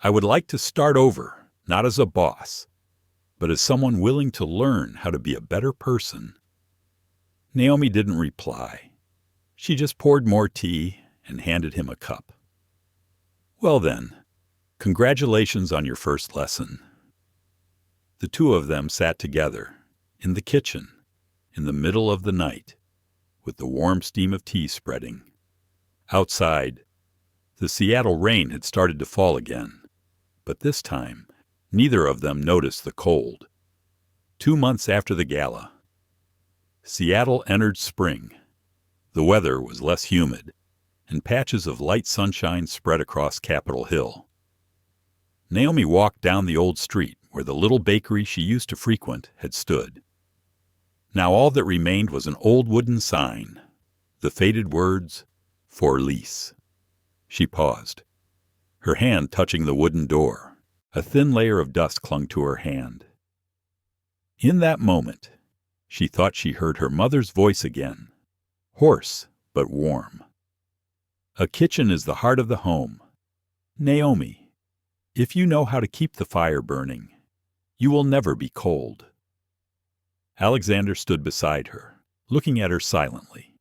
I would like to start over, not as a boss, but as someone willing to learn how to be a better person." Naomi didn't reply. She just poured more tea and handed him a cup. "Well then, congratulations on your first lesson." The two of them sat together, in the kitchen, in the middle of the night, with the warm steam of tea spreading. Outside, the Seattle rain had started to fall again, but this time, neither of them noticed the cold. 2 months after the gala, Seattle entered spring. The weather was less humid, and patches of light sunshine spread across Capitol Hill. Naomi walked down the old street where the little bakery she used to frequent had stood. Now all that remained was an old wooden sign, the faded words, "For lease." She paused, her hand touching the wooden door. A thin layer of dust clung to her hand. In that moment, she thought she heard her mother's voice again, hoarse but warm. "A kitchen is the heart of the home. Naomi, if you know how to keep the fire burning, you will never be cold." Alexander stood beside her, looking at her silently.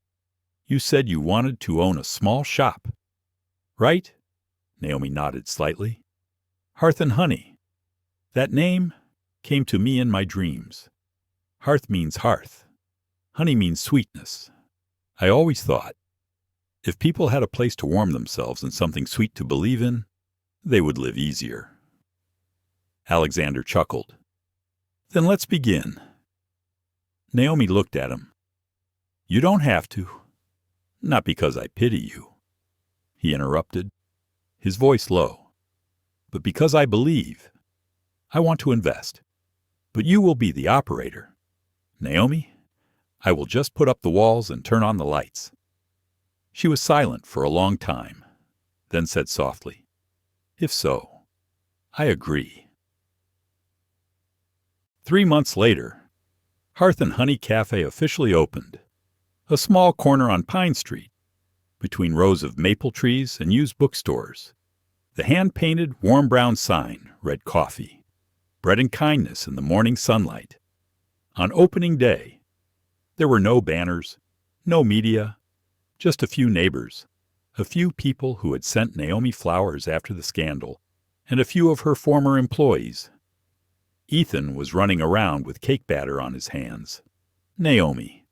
"You said you wanted to own a small shop, right?" Naomi nodded slightly. "Hearth and Honey. That name came to me in my dreams. Hearth means hearth. Honey means sweetness. I always thought, if people had a place to warm themselves and something sweet to believe in, they would live easier." Alexander chuckled. "Then let's begin." Naomi looked at him. "You don't have to. Not because I pity you," he interrupted, his voice low, "but because I believe. I want to invest, but you will be the operator. Naomi, I will just put up the walls and turn on the lights." She was silent for a long time, then said softly, "If so, I agree." 3 months later, Hearth and Honey Cafe officially opened, a small corner on Pine Street, between rows of maple trees and used bookstores. The hand-painted, warm brown sign read coffee, bread and kindness in the morning sunlight. On opening day, there were no banners, no media, just a few neighbors, a few people who had sent Naomi flowers after the scandal, and a few of her former employees. Ethan was running around with cake batter on his hands. "Naomi."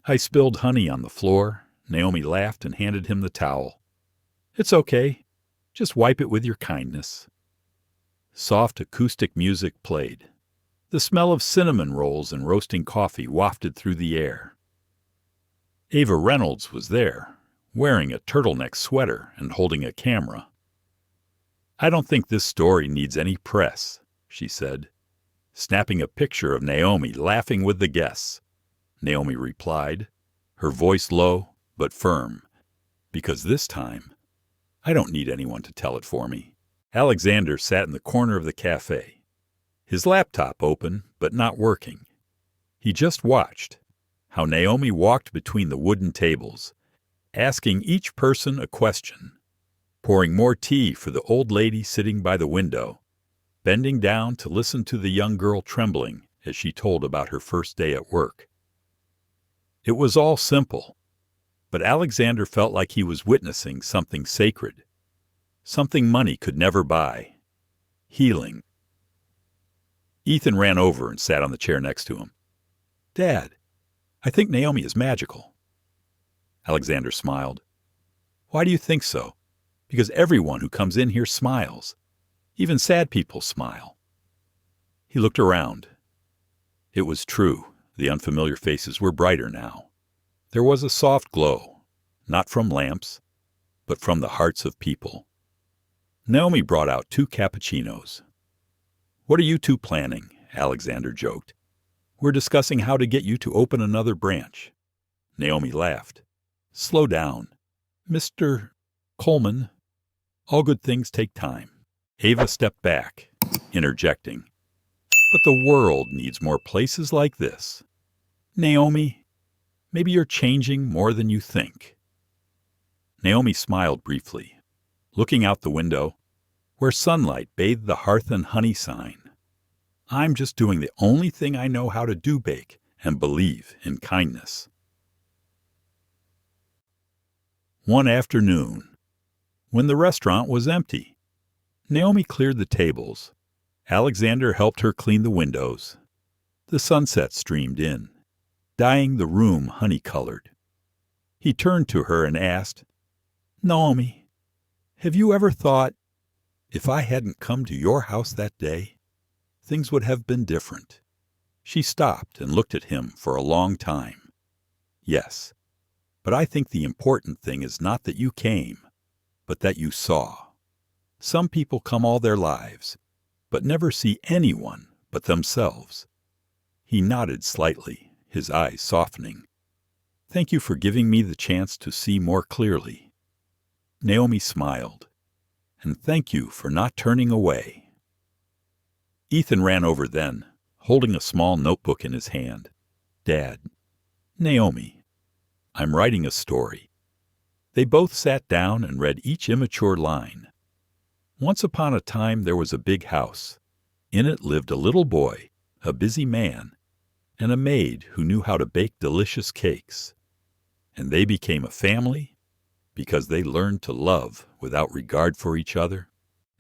"I spilled honey on the floor." Naomi laughed and handed him the towel. "It's okay. Just wipe it with your kindness." Soft acoustic music played. The smell of cinnamon rolls and roasting coffee wafted through the air. Ava Reynolds was there, wearing a turtleneck sweater and holding a camera. "I don't think this story needs any press," she said, snapping a picture of Naomi laughing with the guests. Naomi replied, her voice low but firm, "Because this time, I don't need anyone to tell it for me." Alexander sat in the corner of the cafe, his laptop open but not working. He just watched how Naomi walked between the wooden tables, asking each person a question, pouring more tea for the old lady sitting by the window, bending down to listen to the young girl trembling as she told about her first day at work. It was all simple, but Alexander felt like he was witnessing something sacred, something money could never buy: healing. Ethan ran over and sat on the chair next to him. "Dad, I think Naomi is magical." Alexander smiled. "Why do you think so?" "Because everyone who comes in here smiles. Even sad people smile." He looked around. It was true. The unfamiliar faces were brighter now. There was a soft glow, not from lamps, but from the hearts of people. Naomi brought out 2 cappuccinos. "What are you two planning?" Alexander joked. "We're discussing how to get you to open another branch." Naomi laughed. "Slow down. Mr. Coleman, all good things take time." Ava stepped back, interjecting, "But the world needs more places like this. Naomi, maybe you're changing more than you think." Naomi smiled briefly, looking out the window, where sunlight bathed the hearth and honey sign. I'm just doing the only thing I know how to do, bake, and believe in kindness. One afternoon, when the restaurant was empty, Naomi cleared the tables. Alexander helped her clean the windows. The sunset streamed in, dyeing the room honey-colored. He turned to her and asked, "Naomi, have you ever thought, if I hadn't come to your house that day, things would have been different?" She stopped and looked at him for a long time. "Yes, but I think the important thing is not that you came, but that you saw. Some people come all their lives, but never see anyone but themselves." He nodded slightly, his eyes softening. "Thank you for giving me the chance to see more clearly." Naomi smiled. "And thank you for not turning away." Ethan ran over then, holding a small notebook in his hand. "Dad, Naomi, I'm writing a story." They both sat down and read each immature line. Once upon a time there was a big house. In it lived a little boy, a busy man, and a maid who knew how to bake delicious cakes. And they became a family because they learned to love without regard for each other.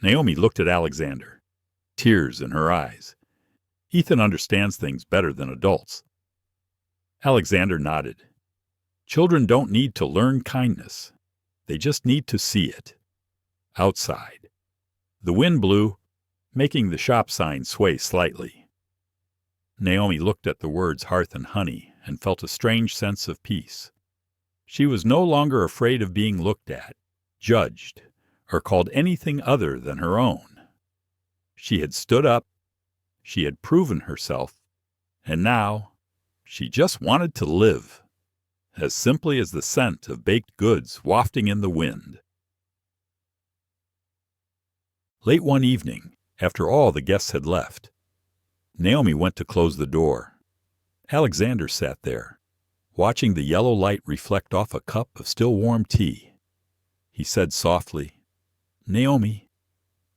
Naomi looked at Alexander, tears in her eyes. Ethan understands things better than adults. Alexander nodded. Children don't need to learn kindness. They just need to see it. Outside, the wind blew, making the shop sign sway slightly. Naomi looked at the words hearth and honey and felt a strange sense of peace. She was no longer afraid of being looked at, judged, or called anything other than her own. She had stood up, she had proven herself, and now she just wanted to live, as simply as the scent of baked goods wafting in the wind. Late one evening, after all the guests had left, Naomi went to close the door. Alexander sat there, watching the yellow light reflect off a cup of still warm tea. He said softly, "Naomi,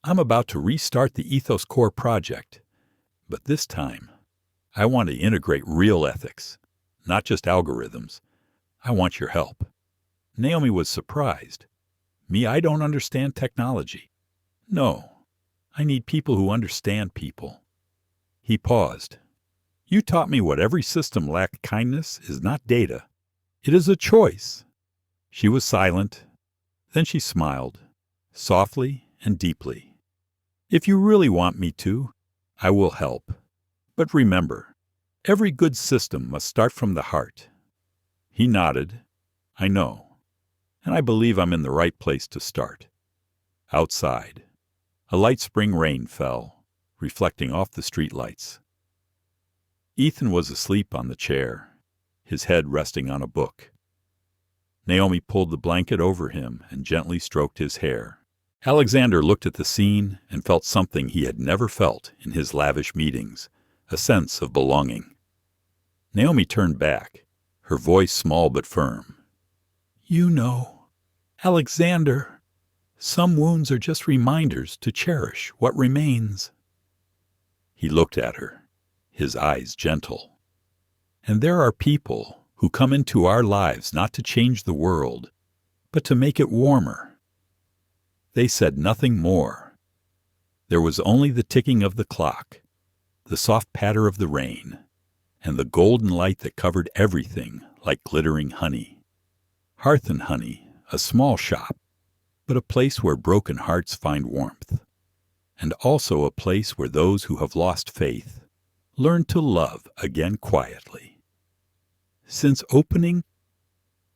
I'm about to restart the Ethos Core project, but this time I want to integrate real ethics, not just algorithms. I want your help." Naomi was surprised. "Me, I don't understand technology." "No, I need people who understand people." He paused. "You taught me what every system lacked kindness is not data. It is a choice." She was silent. Then she smiled, softly and deeply. "If you really want me to, I will help. But remember, every good system must start from the heart." He nodded. "I know, and I believe I'm in the right place to start." Outside, a light spring rain fell, reflecting off the streetlights. Ethan was asleep on the chair, his head resting on a book. Naomi pulled the blanket over him and gently stroked his hair. Alexander looked at the scene and felt something he had never felt in his lavish meetings, a sense of belonging. Naomi turned back, her voice small but firm. "You know, Alexander, some wounds are just reminders to cherish what remains." He looked at her, his eyes gentle. "And there are people who come into our lives not to change the world, but to make it warmer." They said nothing more. There was only the ticking of the clock, the soft patter of the rain, and the golden light that covered everything like glittering honey. Hearth and Honey, a small shop, but a place where broken hearts find warmth, and also a place where those who have lost faith learn to love again quietly. Since opening,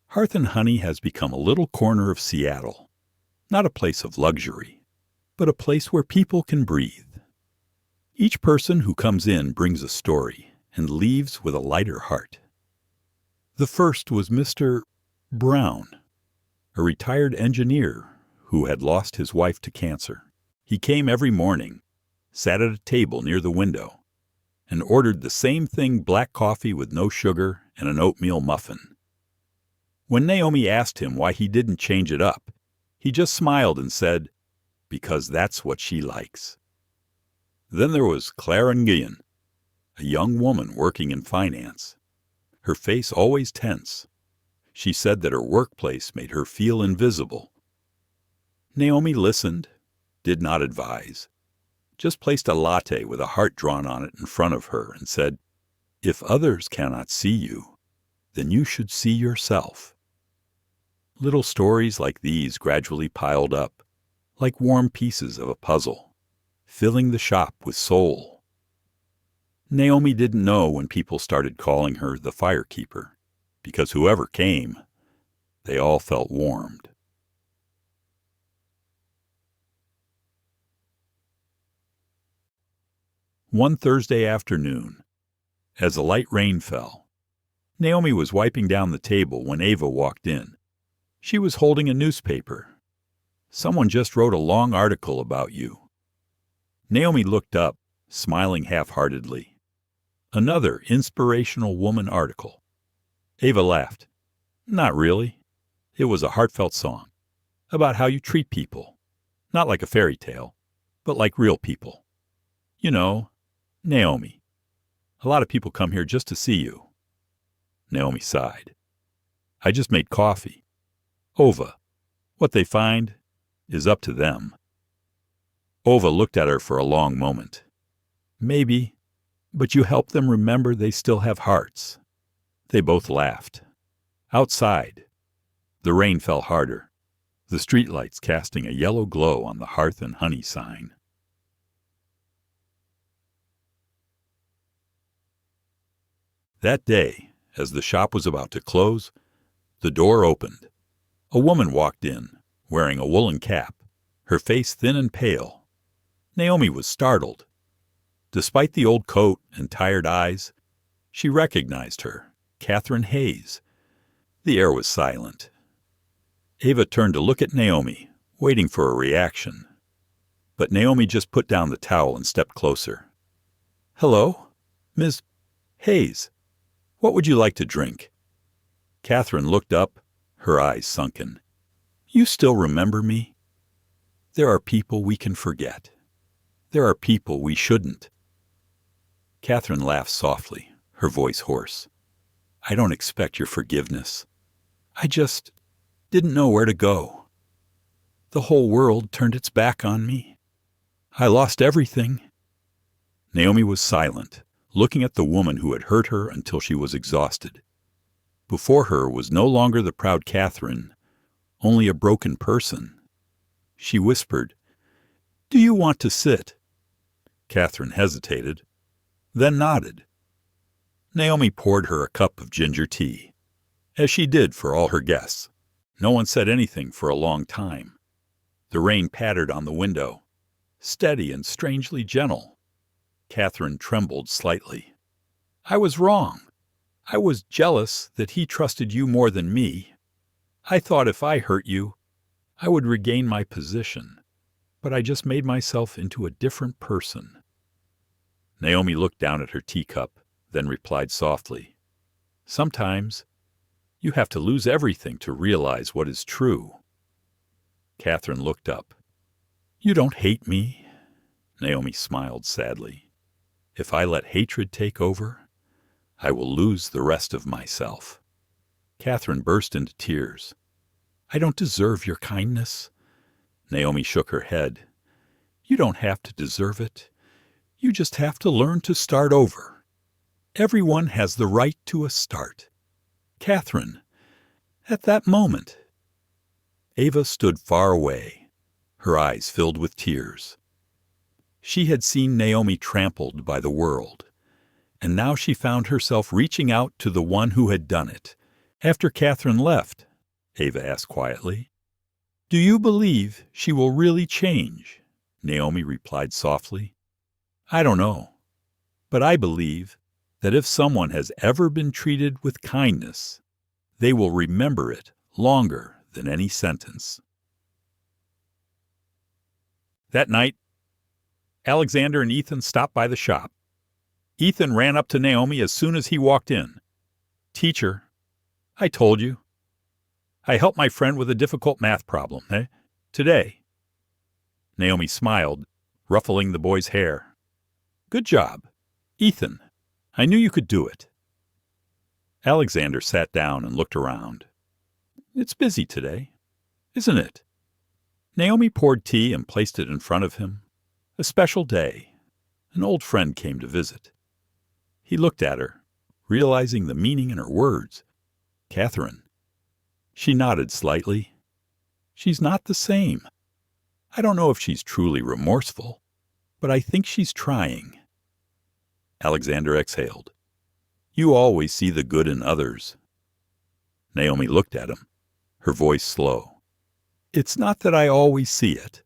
Hearth and Honey has become a little corner of Seattle, not a place of luxury, but a place where people can breathe. Each person who comes in brings a story and leaves with a lighter heart. The first was Mr. Brown, a retired engineer who had lost his wife to cancer. He came every morning, sat at a table near the window, and ordered the same thing, black coffee with no sugar and an oatmeal muffin. When Naomi asked him why he didn't change it up, he just smiled and said, "Because that's what she likes." Then there was Clara Nguyen, a young woman working in finance. Her face always tense. She said that her workplace made her feel invisible. Naomi listened, did not advise, just placed a latte with a heart drawn on it in front of her and said, "If others cannot see you, then you should see yourself." Little stories like these gradually piled up, like warm pieces of a puzzle, filling the shop with soul. Naomi didn't know when people started calling her the firekeeper, because whoever came, they all felt warmed. One Thursday afternoon, as a light rain fell, Naomi was wiping down the table when Ava walked in. She was holding a newspaper. "Someone just wrote a long article about you." Naomi looked up, smiling half-heartedly. "Another inspirational woman article." Ava laughed. "Not really. It was a heartfelt song about how you treat people, not like a fairy tale, but like real people. You know, Naomi, a lot of people come here just to see you." Naomi sighed. "I just made coffee. Ova, what they find is up to them." Ova looked at her for a long moment. "Maybe, but you help them remember they still have hearts." They both laughed. Outside, the rain fell harder, the streetlights casting a yellow glow on the hearth and honey sign. That day, as the shop was about to close, the door opened. A woman walked in, wearing a woolen cap, her face thin and pale. Naomi was startled. Despite the old coat and tired eyes, she recognized her, Catherine Hayes. The air was silent. Ava turned to look at Naomi, waiting for a reaction. But Naomi just put down the towel and stepped closer. "Hello, Ms. Hayes. What would you like to drink?" Catherine looked up, her eyes sunken. "You still remember me? There are people we can forget. There are people we shouldn't." Catherine laughed softly, her voice hoarse. "I don't expect your forgiveness. I just didn't know where to go. The whole world turned its back on me. I lost everything." Naomi was silent, looking at the woman who had hurt her until she was exhausted. Before her was no longer the proud Catherine, only a broken person. She whispered, "Do you want to sit?" Catherine hesitated, then nodded. Naomi poured her a cup of ginger tea, as she did for all her guests. No one said anything for a long time. The rain pattered on the window, steady and strangely gentle. Catherine trembled slightly. "I was wrong. I was jealous that he trusted you more than me. I thought if I hurt you, I would regain my position, but I just made myself into a different person." Naomi looked down at her teacup, then replied softly, "Sometimes you have to lose everything to realize what is true." Catherine looked up. "You don't hate me?" Naomi smiled sadly. "If I let hatred take over, I will lose the rest of myself." Catherine burst into tears. "I don't deserve your kindness." Naomi shook her head. "You don't have to deserve it. You just have to learn to start over. Everyone has the right to a start." "Catherine, at that moment—" Ava stood far away, her eyes filled with tears. She had seen Naomi trampled by the world, and now she found herself reaching out to the one who had done it. "After Catherine left," Ava asked quietly, "do you believe she will really change?" Naomi replied softly, "I don't know, but I believe that if someone has ever been treated with kindness, they will remember it longer than any sentence." That night, Alexander and Ethan stopped by the shop. Ethan ran up to Naomi as soon as he walked in. "Teacher, I told you. I helped my friend with a difficult math problem, today. Naomi smiled, ruffling the boy's hair. Good job. Ethan, I knew you could do it. Alexander sat down and looked around. It's busy today, isn't it? Naomi poured tea and placed it in front of him. A special day. An old friend came to visit. He looked at her, realizing the meaning in her words. Catherine. She nodded slightly. She's not the same. I don't know if she's truly remorseful, but I think she's trying. Alexander exhaled. You always see the good in others. Naomi looked at him, her voice slow. It's not that I always see it.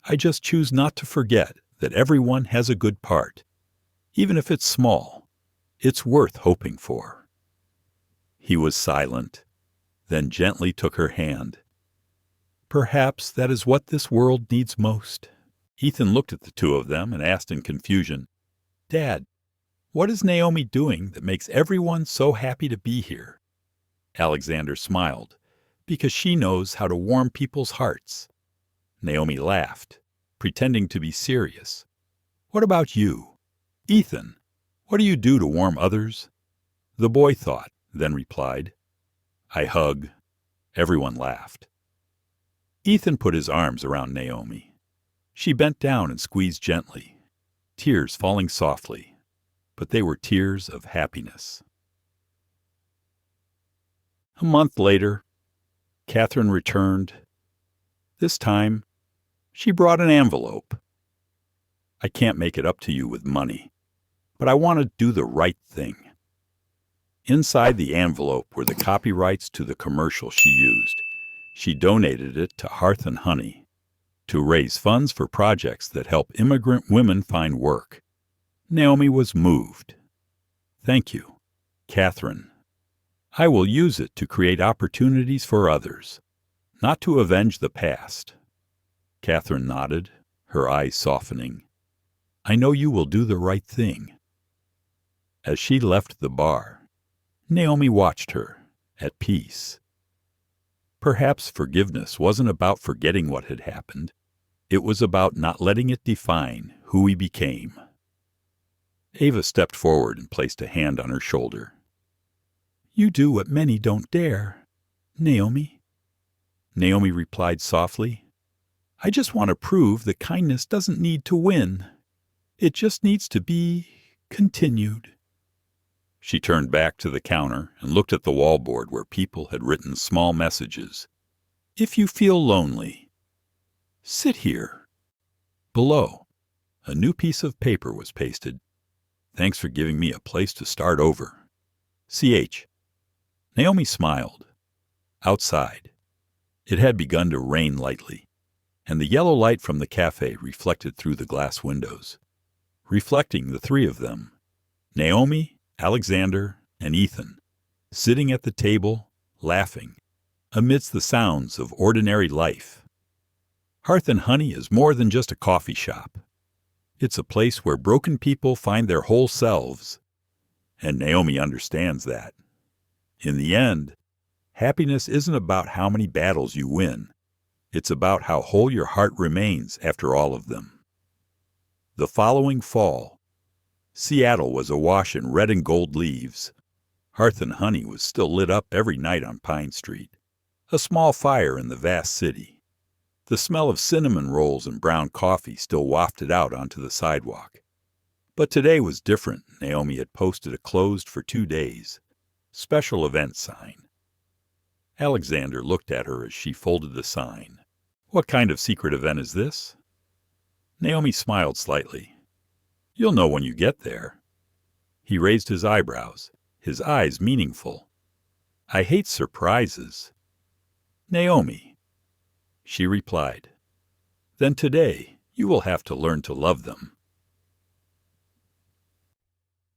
I just choose not to forget that everyone has a good part. Even if it's small, it's worth hoping for. He was silent, then gently took her hand. Perhaps that is what this world needs most. Ethan looked at the two of them and asked in confusion, Dad, what is Naomi doing that makes everyone so happy to be here? Alexander smiled, because she knows how to warm people's hearts. Naomi laughed, pretending to be serious. What about you? Ethan, what do you do to warm others? The boy thought, then replied, I hug. Everyone laughed. Ethan put his arms around Naomi. She bent down and squeezed gently, tears falling softly, but they were tears of happiness. A month later, Catherine returned. This time, she brought an envelope. I can't make it up to you with money, but I want to do the right thing. Inside the envelope were the copyrights to the commercial she used. She donated it to Hearth and Honey to raise funds for projects that help immigrant women find work. Naomi was moved. Thank you, Catherine. I will use it to create opportunities for others, not to avenge the past. Catherine nodded, her eyes softening. I know you will do the right thing. As she left the bar, Naomi watched her, at peace. Perhaps forgiveness wasn't about forgetting what had happened. It was about not letting it define who we became. Ava stepped forward and placed a hand on her shoulder. You do what many don't dare, Naomi. Naomi replied softly, I just want to prove that kindness doesn't need to win. It just needs to be continued. She turned back to the counter and looked at the wallboard where people had written small messages. If you feel lonely, sit here. Below, a new piece of paper was pasted. Thanks for giving me a place to start over. CH. Naomi smiled. Outside, it had begun to rain lightly, and the yellow light from the cafe reflected through the glass windows, reflecting the three of them, Naomi, Alexander, and Ethan, sitting at the table, laughing, amidst the sounds of ordinary life. Hearth and Honey is more than just a coffee shop. It's a place where broken people find their whole selves, and Naomi understands that. In the end, happiness isn't about how many battles you win. It's about how whole your heart remains after all of them. The following fall, Seattle was awash in red and gold leaves. Hearth and Honey was still lit up every night on Pine Street, a small fire in the vast city. The smell of cinnamon rolls and brown coffee still wafted out onto the sidewalk. But today was different. Naomi had posted a closed for 2 days, special event sign. Alexander looked at her as she folded the sign. What kind of secret event is this? Naomi smiled slightly. You'll know when you get there. He raised his eyebrows, his eyes meaningful. I hate surprises. Naomi, she replied. Then today you will have to learn to love them.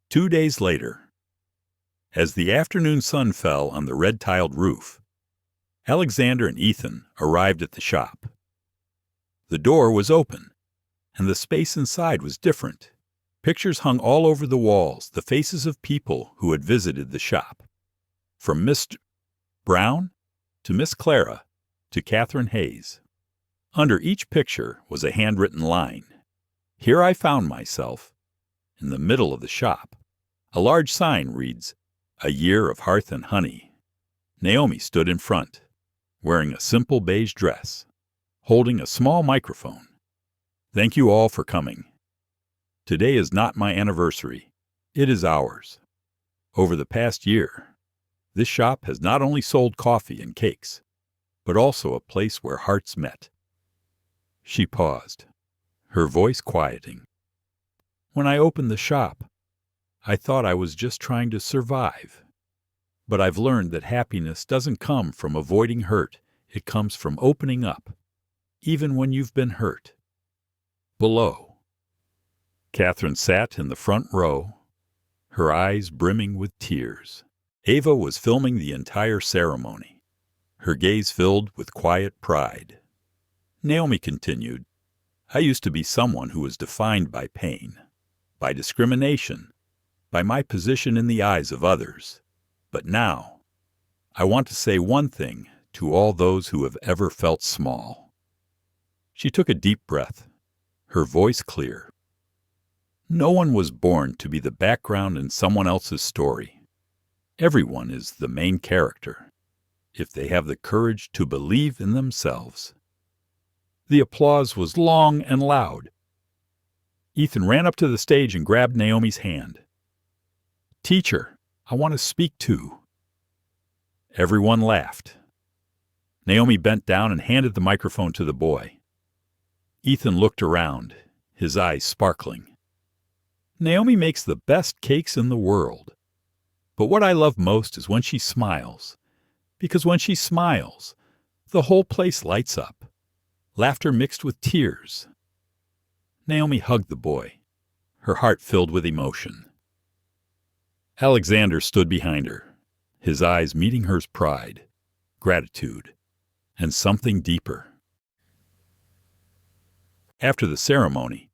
2 days later, as the afternoon sun fell on the red-tiled roof, Alexander and Ethan arrived at the shop. The door was open, and the space inside was different. Pictures hung all over the walls, the faces of people who had visited the shop. From Mr. Brown, to Miss Clara, to Catherine Hayes. Under each picture was a handwritten line. Here I found myself, in the middle of the shop. A large sign reads, "A Year of Hearth and Honey." Naomi stood in front, wearing a simple beige dress, holding a small microphone. "Thank you all for coming. Today is not my anniversary. It is ours. Over the past year, this shop has not only sold coffee and cakes, but also a place where hearts met." She paused, her voice quieting. "When I opened the shop, I thought I was just trying to survive. But I've learned that happiness doesn't come from avoiding hurt. It comes from opening up, even when you've been hurt." Below, Catherine sat in the front row, her eyes brimming with tears. Ava was filming the entire ceremony, her gaze filled with quiet pride. Naomi continued, "I used to be someone who was defined by pain, by discrimination, by my position in the eyes of others. But now, I want to say one thing to all those who have ever felt small." She took a deep breath, her voice clear. No one was born to be the background in someone else's story. Everyone is the main character, if they have the courage to believe in themselves. The applause was long and loud. Ethan ran up to the stage and grabbed Naomi's hand. "Teacher, I want to speak too." Everyone laughed. Naomi bent down and handed the microphone to the boy. Ethan looked around, his eyes sparkling. "Naomi makes the best cakes in the world. But what I love most is when she smiles, because when she smiles, the whole place lights up, laughter mixed with tears." Naomi hugged the boy, her heart filled with emotion. Alexander stood behind her, his eyes meeting hers pride, gratitude, and something deeper. After the ceremony,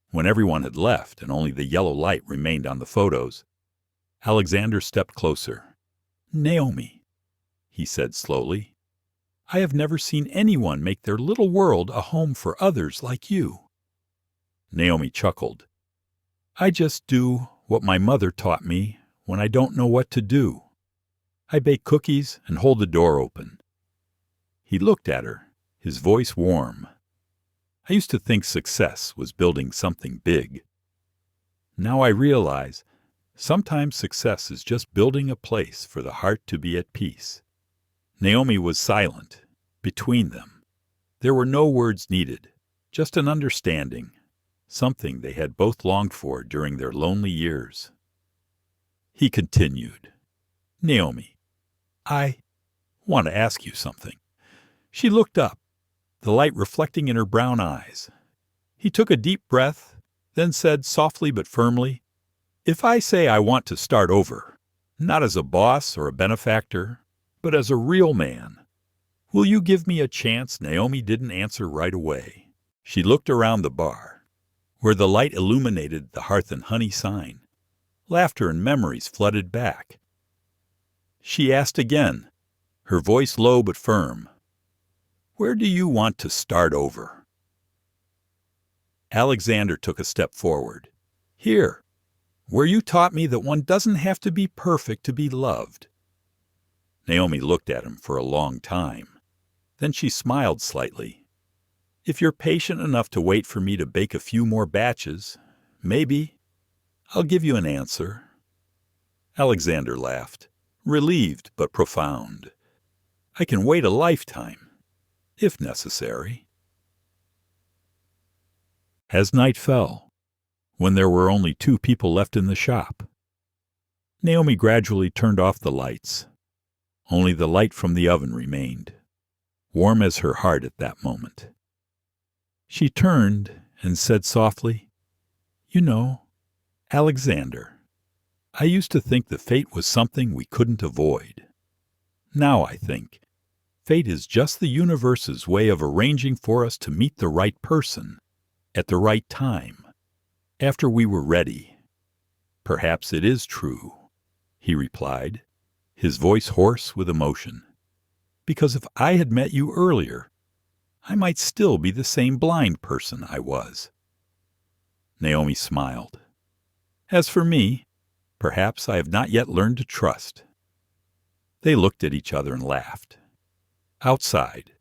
when everyone had left and only the yellow light remained on the photos, Alexander stepped closer. "Naomi," he said slowly, "I have never seen anyone make their little world a home for others like you." Naomi chuckled. "I just do what my mother taught me when I don't know what to do. I bake cookies and hold the door open." He looked at her, his voice warm. "I used to think success was building something big. Now I realize sometimes success is just building a place for the heart to be at peace." Naomi was silent. Between them, there were no words needed, just an understanding, something they had both longed for during their lonely years. He continued, "Naomi, I want to ask you something." She looked up, the light reflecting in her brown eyes. He took a deep breath, then said softly but firmly, "If I say I want to start over, not as a boss or a benefactor, but as a real man, will you give me a chance?" Naomi didn't answer right away. She looked around the bar, where the light illuminated the Hearth and Honey sign. Laughter and memories flooded back. She asked again, her voice low but firm, "Where do you want to start over?" Alexander took a step forward. "Here, where you taught me that one doesn't have to be perfect to be loved." Naomi looked at him for a long time. Then she smiled slightly. "If you're patient enough to wait for me to bake a few more batches, maybe I'll give you an answer." Alexander laughed, relieved but profound. "I can wait a lifetime, if necessary." As night fell, when there were only 2 people left in the shop, Naomi gradually turned off the lights. Only the light from the oven remained, warm as her heart at that moment. She turned and said softly, "You know, Alexander, I used to think that fate was something we couldn't avoid. Now I think fate is just the universe's way of arranging for us to meet the right person at the right time, after we were ready." "Perhaps it is true," he replied, his voice hoarse with emotion. because if I had met you earlier, I might still be the same blind person I was." Naomi smiled. "As for me, perhaps I have not yet learned to trust." They looked at each other and laughed. Outside,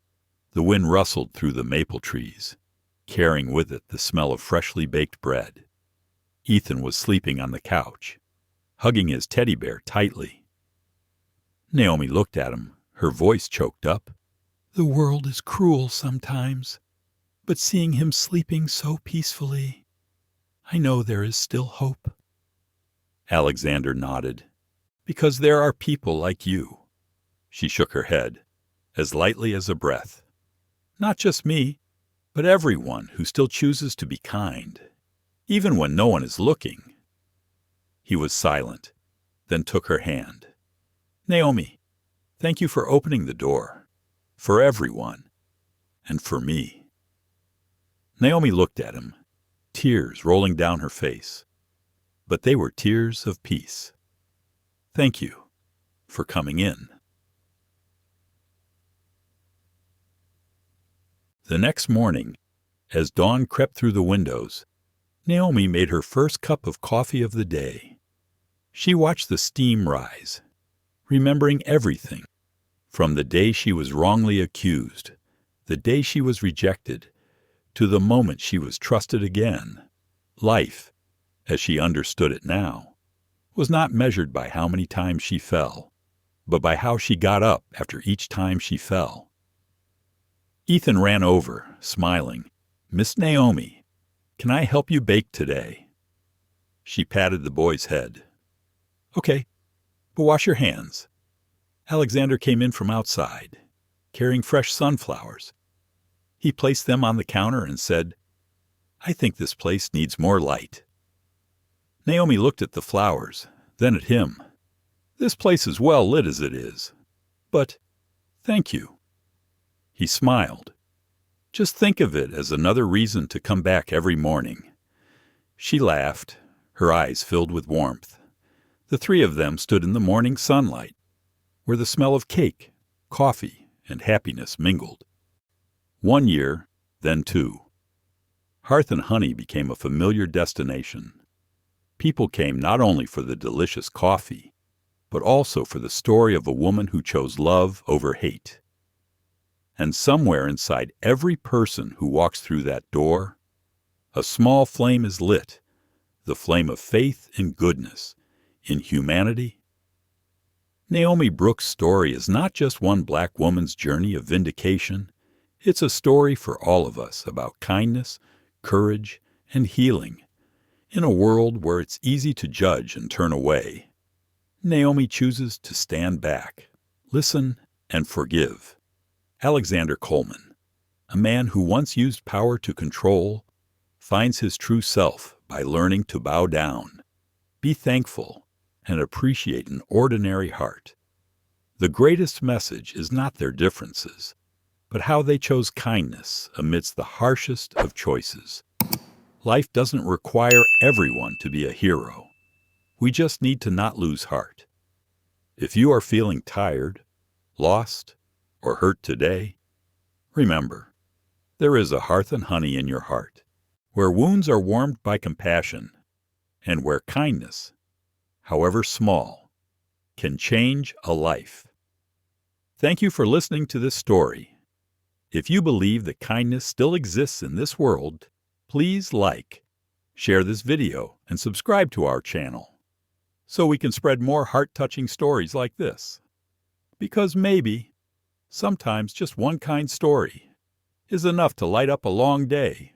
the wind rustled through the maple trees, carrying with it the smell of freshly baked bread. Ethan was sleeping on the couch, hugging his teddy bear tightly. Naomi looked at him, her voice choked up. "The world is cruel sometimes, but seeing him sleeping so peacefully, I know there is still hope." Alexander nodded. "Because there are people like you." She shook her head, as lightly as a breath. "Not just me, but everyone who still chooses to be kind, even when no one is looking." He was silent, then took her hand. "Naomi, thank you for opening the door, for everyone, and for me." Naomi looked at him, tears rolling down her face, but they were tears of peace. "Thank you for coming in." The next morning, as dawn crept through the windows, Naomi made her first cup of coffee of the day. She watched the steam rise, remembering everything, from the day she was wrongly accused, the day she was rejected, to the moment she was trusted again. Life, as she understood it now, was not measured by how many times she fell, but by how she got up after each time she fell. Ethan ran over, smiling. "Miss Naomi, can I help you bake today?" She patted the boy's head. "Okay, but wash your hands." Alexander came in from outside, carrying fresh sunflowers. He placed them on the counter and said, "I think this place needs more light." Naomi looked at the flowers, then at him. "This place is well lit as it is, but thank you." He smiled. "Just think of it as another reason to come back every morning." She laughed, her eyes filled with warmth. The three of them stood in the morning sunlight, where the smell of cake, coffee, and happiness mingled. 1 year, then 2. Hearth and Honey became a familiar destination. People came not only for the delicious coffee, but also for the story of a woman who chose love over hate. And somewhere inside every person who walks through that door, a small flame is lit, the flame of faith in goodness, in humanity. Naomi Brooks' story is not just one black woman's journey of vindication. It's a story for all of us about kindness, courage, and healing. In a world where it's easy to judge and turn away, Naomi chooses to stand back, listen, and forgive. Alexander Coleman, a man who once used power to control, finds his true self by learning to bow down, be thankful, and appreciate an ordinary heart. The greatest message is not their differences, but how they chose kindness amidst the harshest of choices. Life doesn't require everyone to be a hero. We just need to not lose heart. If you are feeling tired, lost, or hurt today, remember, there is a hearth and honey in your heart, where wounds are warmed by compassion, and where kindness, however small, can change a life. Thank you for listening to this story. If you believe that kindness still exists in this world, please like, share this video, and subscribe to our channel, so we can spread more heart-touching stories like this. Because maybe, sometimes just one kind story is enough to light up a long day.